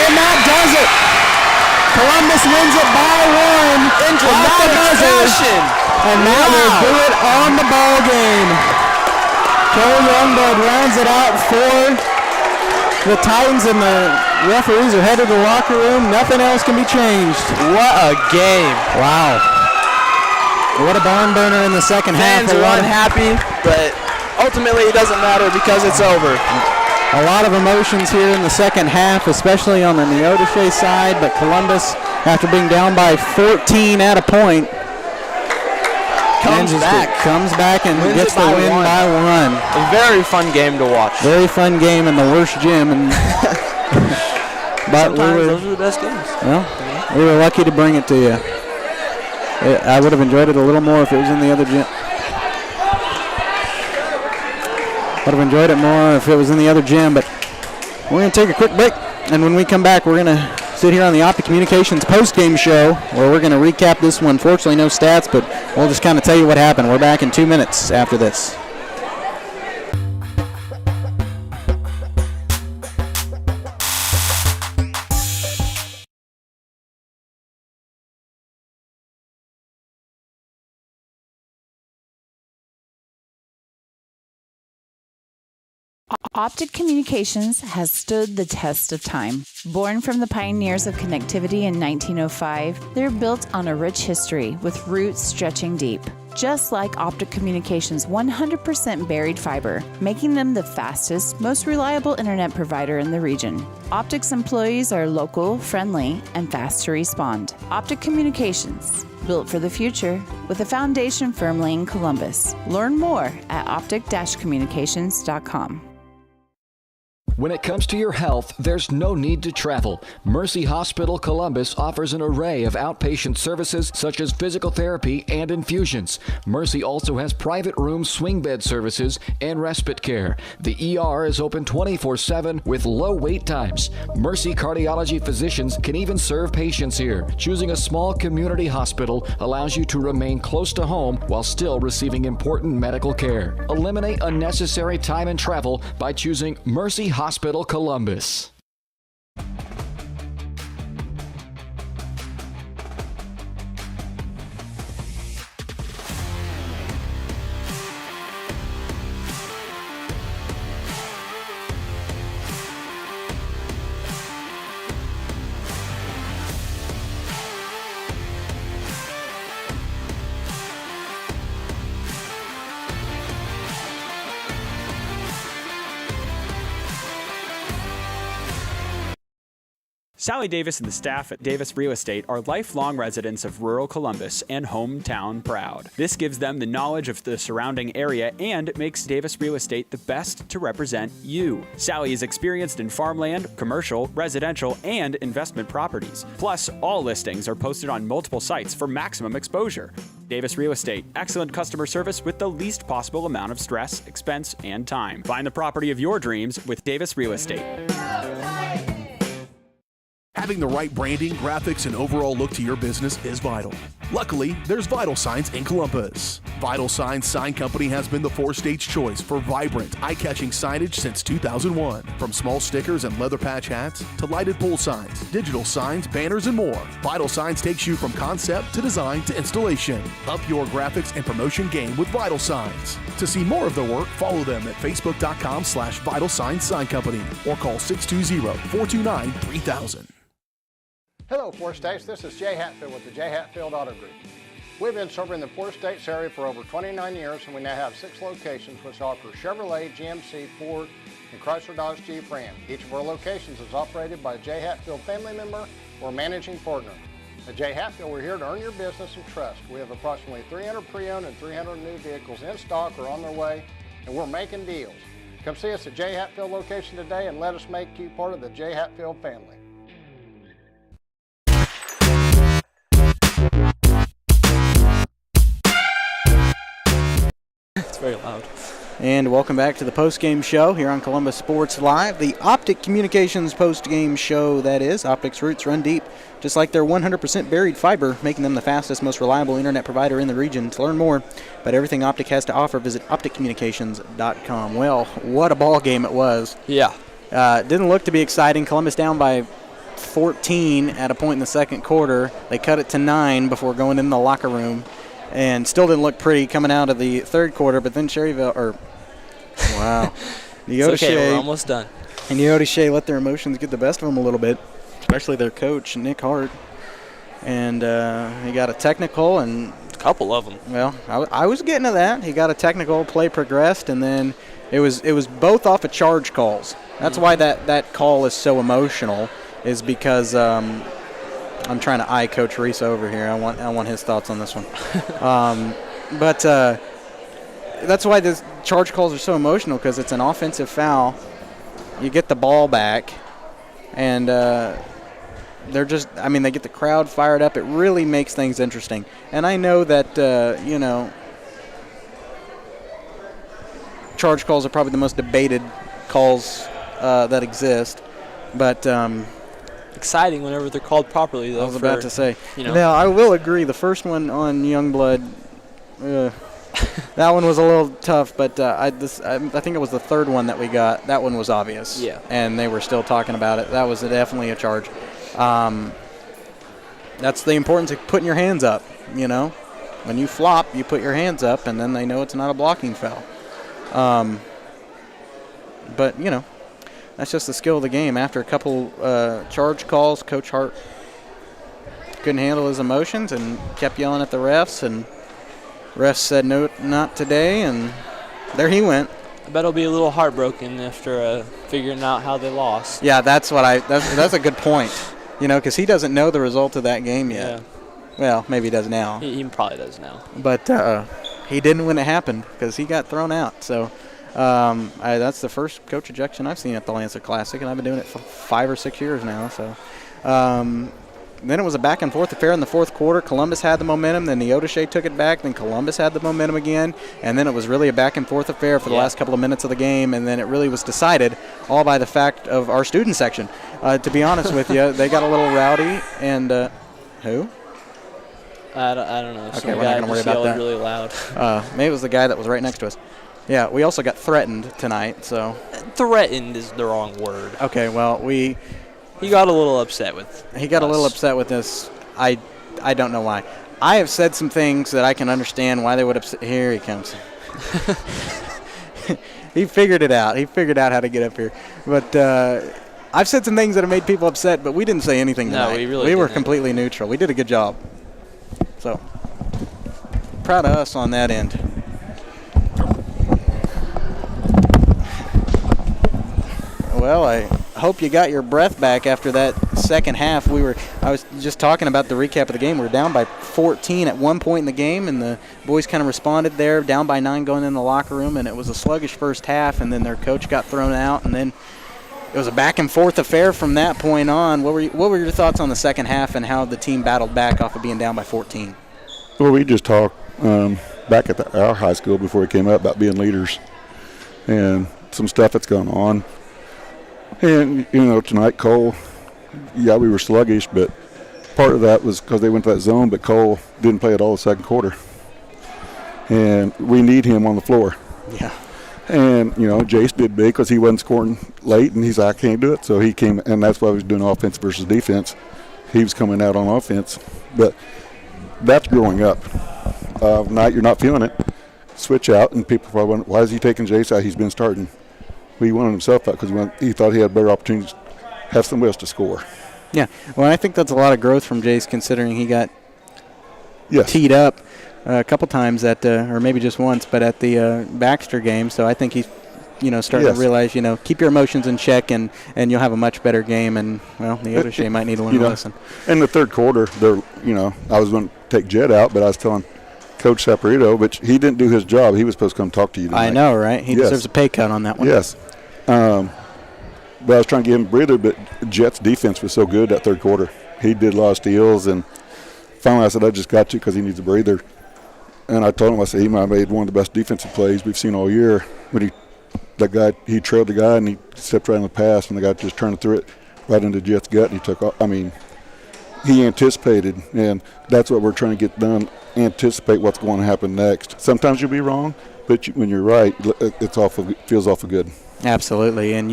And that does it. Columbus wins it by one. In dramatic fashion. And that will do it on the ball game. Cole Youngblood rounds it out for the Titans, and the referees are headed to the locker room. Nothing else can be changed. What a game. Wow. What a barn burner in the second half. Fans are unhappy, but ultimately it doesn't matter because it's over. A lot of emotions here in the second half, especially on the Neodesha side, but Columbus, after being down by 14 at a point, comes back and gets the win by one. A very fun game to watch. Very fun game in the worst gym. And but sometimes those are the best games. Well, we were lucky to bring it to you. I would have enjoyed it a little more if it was in the other gym. Would have enjoyed it more if it was in the other gym, but we're going to take a quick break, and when we come back, we're going to sit here on the Optic Communications post-game show where we're going to recap this one. Fortunately, no stats, but we'll just kind of tell you what happened. We're back in 2 minutes after this. Optic Communications has stood the test of time. Born from the pioneers of connectivity in 1905, they're built on a rich history with roots stretching deep. Just like Optic Communications' 100% buried fiber, making them the fastest, most reliable internet provider in the region. Optic's employees are local, friendly, and fast to respond. Optic Communications, built for the future, with a foundation firmly in Columbus. Learn more at optic-communications.com. When it comes to your health, there's no need to travel. Mercy Hospital Columbus offers an array of outpatient services such as physical therapy and infusions. Mercy also has private room swing bed services and respite care. The ER is open 24/7 with low wait times. Mercy cardiology physicians can even serve patients here. Choosing a small community hospital allows you to remain close to home while still receiving important medical care. Eliminate unnecessary time and travel by choosing Mercy Hospital Columbus. Sally Davis and the staff at Davis Real Estate are lifelong residents of rural Columbus and hometown proud. This gives them the knowledge of the surrounding area and makes Davis Real Estate the best to represent you. Sally is experienced in farmland, commercial, residential, and investment properties. Plus, all listings are posted on multiple sites for maximum exposure. Davis Real Estate, excellent customer service with the least possible amount of stress, expense, and time. Find the property of your dreams with Davis Real Estate. Having the right branding, graphics, and overall look to your business is vital. Luckily, there's Vital Signs in Columbus. Vital Signs Sign Company has been the four-stage choice for vibrant, eye-catching signage since 2001. From small stickers and leather patch hats to lighted pole signs, digital signs, banners, and more, Vital Signs takes you from concept to design to installation. Up your graphics and promotion game with Vital Signs. To see more of their work, follow them at facebook.com/Vital Signs Sign Company or call 620-429-3000. Hello, Four States. This is Jay Hatfield with the Jay Hatfield Auto Group. We've been serving the Four States area for over 29 years, and we now have 6 locations which offer Chevrolet, GMC, Ford, and Chrysler Dodge Jeep Ram. Each of our locations is operated by a Jay Hatfield family member or managing partner. At Jay Hatfield, we're here to earn your business and trust. We have approximately 300 pre-owned and 300 new vehicles in stock or on their way, and we're making deals. Come see us at Jay Hatfield location today and let us make you part of the Jay Hatfield family. Very loud. And welcome back to the postgame show here on Columbus Sports Live. The Optic Communications postgame show, that is. Optic's roots run deep, just like their 100% buried fiber, making them the fastest, most reliable internet provider in the region. To learn more about everything Optic has to offer, visit opticcommunications.com. Well, what a ball game it was. Yeah. Didn't look to be exciting. Columbus down by 14 at a point in the second quarter. They cut it to 9 before going in the locker room. And still didn't look pretty coming out of the third quarter, but then wow. It's okay, we're almost done. And Shea let their emotions get the best of them a little bit, especially their coach, Nick Hart. And he got a technical and a couple of them. Well, I was getting to that. He got a technical, play progressed, and then it was both off of charge calls. That's why that call is so emotional, is because I'm trying to eye Coach Reese over here. I want his thoughts on this one. But that's why the charge calls are so emotional, because it's an offensive foul. You get the ball back, and they're just, they get the crowd fired up. It really makes things interesting. And I know that, charge calls are probably the most debated calls that exist. But exciting whenever they're called properly, though. I was about to say. Now, I will agree. The first one on Youngblood, that one was a little tough, but I think it was the third one that we got. That one was obvious. Yeah. And they were still talking about it. That was definitely a charge. That's the importance of putting your hands up, When you flop, you put your hands up, and then they know it's not a blocking foul. But, that's just the skill of the game. After a couple charge calls, Coach Hart couldn't handle his emotions and kept yelling at the refs, and refs said, no, not today, and there he went. I bet he'll be a little heartbroken after figuring out how they lost. Yeah, that's a good point, because he doesn't know the result of that game yet. Yeah. Well, maybe he does now. He probably does now. But he didn't when it happened, because he got thrown out, so... that's the first coach ejection I've seen at the Lansing Classic, and I've been doing it for 5 or 6 years now. So, then it was a back-and-forth affair in the fourth quarter. Columbus had the momentum, then Neodesha took it back, then Columbus had the momentum again, and then it was really a back-and-forth affair for the last couple of minutes of the game, and then it really was decided all by the fact of our student section. To be honest with you, they got a little rowdy, and who? I don't know. Okay, we're not going to worry about that. Really loud. Maybe it was the guy that was right next to us. Yeah, we also got threatened tonight, so. Threatened is the wrong word. Okay, well, He got a little upset with He got us. a little upset with this. I don't know why. I have said some things that I can understand why they would upset. Here he comes. He figured it out. He figured out how to get up here. But I've said some things that have made people upset, but we didn't say anything tonight. No, we really were didn't. completely neutral. We did a good job. So, proud of us on that end. Well, I hope you got your breath back after that second half. I was just talking about the recap of the game. We were down by 14 at one point in the game, and the boys kind of responded there, down by 9 going in the locker room, and it was a sluggish first half, and then their coach got thrown out, and then it was a back-and-forth affair from that point on. What were your thoughts on the second half and how the team battled back off of being down by 14? Well, we just talked back at our high school before we came up about being leaders and some stuff that's gone on. And, tonight, Cole, we were sluggish, but part of that was because they went to that zone, but Cole didn't play at all the second quarter. And we need him on the floor. Yeah. And, Jace did big because he wasn't scoring late, and he's like, I can't do it. So he came, and that's why he was doing offense versus defense. He was coming out on offense. But that's growing up. Tonight, you're not feeling it. Switch out, and people probably wonder, why is he taking Jace out? He's been starting. He wanted himself out because he thought he had better opportunities to have somebody else to score. Yeah, well, I think that's a lot of growth from Jace, considering he got yes. teed up a couple times or maybe just once, but at the Baxter game. So I think he's, starting yes. to realize, keep your emotions in check, and you'll have a much better game. And well, Neodesha might need to learn a lesson. In the third quarter, I was going to take Jed out, but I was telling Coach Saporito, but he didn't do his job. He was supposed to come talk to you tonight. I know, right? He deserves a pay cut on that one. Yes. But I was trying to give him a breather, but Jet's defense was so good that third quarter. He did a lot of steals, and finally I said, I just got you because he needs a breather. And I told him, I said, he might have made one of the best defensive plays we've seen all year. When he trailed the guy and he stepped right in the pass, and the guy just turned through it right into Jet's gut, and he took off. I mean, he anticipated, and that's what we're trying to get done, anticipate what's going to happen next. Sometimes you'll be wrong, but when you're right, it feels awful good. Absolutely. And,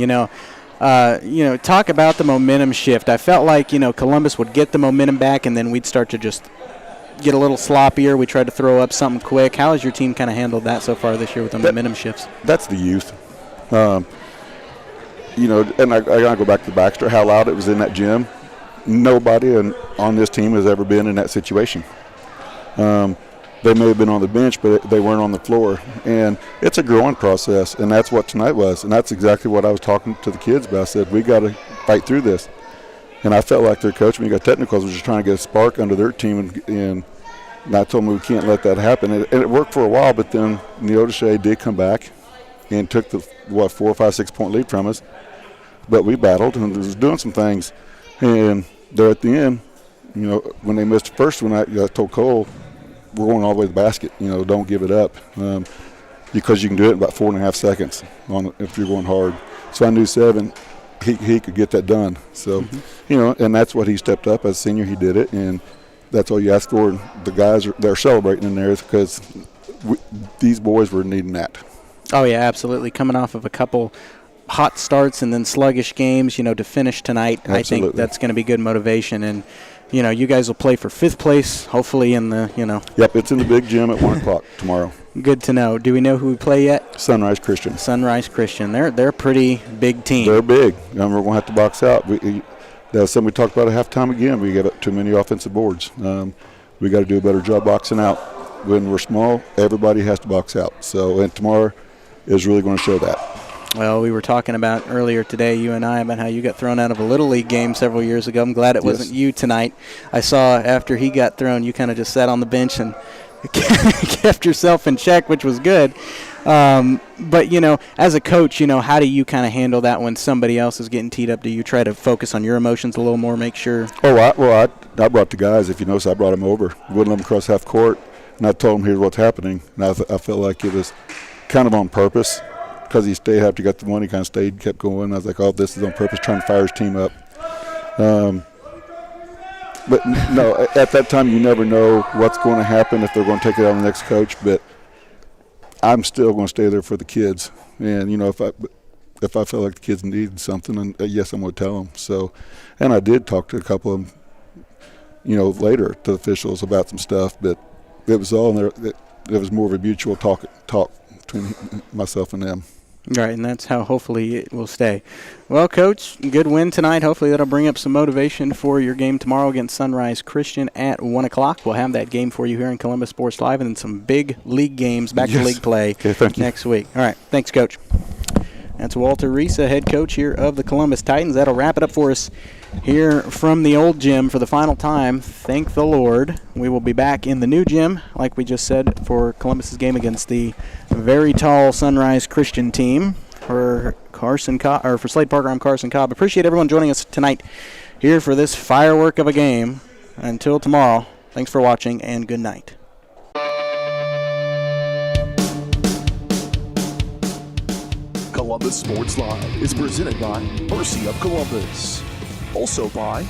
talk about the momentum shift. I felt like, Columbus would get the momentum back, and then we'd start to just get a little sloppier. We tried to throw up something quick. How has your team kind of handled that so far this year with the momentum shifts? That's the youth. And I got to go back to Baxter, how loud it was in that gym. Nobody on this team has ever been in that situation. They may have been on the bench, but they weren't on the floor. And it's a growing process, and that's what tonight was. And that's exactly what I was talking to the kids about. I said, we got to fight through this. And I felt like their coach, when he got technicals, was just trying to get a spark under their team. And I told them we can't let that happen. And it worked for a while, but then Neodesha did come back and took the, 4 or 5, 6 point lead from us. But we battled and was doing some things. And there at the end, when they missed the first one, I told Cole, we're going all the way to the basket. Don't give it up, because you can do it in about 4.5 seconds if you're going hard. So I knew 7, he could get that done. So, and that's what he stepped up as a senior. He did it, and that's all you ask for. And the guys they're celebrating in there because these boys were needing that. Oh yeah, absolutely. Coming off of a couple hot starts and then sluggish games, to finish tonight, absolutely. I think that's going to be good motivation. And you guys will play for 5th place, hopefully in the, Yep, it's in the big gym at 1 o'clock tomorrow. Good to know. Do we know who we play yet? Sunrise Christian. Sunrise Christian. They're a pretty big team. They're big, and we're going to have to box out. That's something we talked about at halftime again. We gave up too many offensive boards. We got to do a better job boxing out. When we're small, everybody has to box out. So, and tomorrow is really going to show that. Well, we were talking about earlier today, you and I, about how you got thrown out of a Little League game several years ago. I'm glad it wasn't you tonight. I saw after he got thrown, you kind of just sat on the bench and kept yourself in check, which was good. But, as a coach, how do you kind of handle that when somebody else is getting teed up? Do you try to focus on your emotions a little more, make sure? I brought the guys. If you notice, I brought them over. Wouldn't let them cross half court, and I told them, here's what's happening. And I felt like it was kind of on purpose. Because he stayed after he got the one, he kind of stayed, kept going. I was like, oh, this is on purpose, trying to fire his team up. But no, at that time, you never know what's going to happen, if they're going to take it out on the next coach. But I'm still going to stay there for the kids. And, if I felt like the kids needed something, and yes, I'm going to tell them. So, and I did talk to a couple of them, later to the officials about some stuff. But it was all in there. It was more of a mutual talk between myself and them. Right, and that's how hopefully it will stay. Well, Coach, good win tonight. Hopefully that'll bring up some motivation for your game tomorrow against Sunrise Christian at 1 o'clock. We'll have that game for you here in Columbus Sports Live, and then some big league games, back to league play next week. All right, thanks, Coach. That's Walter Risa, head coach here of the Columbus Titans. That'll wrap it up for us here from the old gym for the final time. Thank the Lord. We will be back in the new gym, like we just said, for Columbus's game against the very tall Sunrise Christian team. For Slade Parker, I'm Carson Cobb. Appreciate everyone joining us tonight here for this firework of a game. Until tomorrow, thanks for watching and good night. Columbus Sports Live is presented by Mercy of Columbus. Also by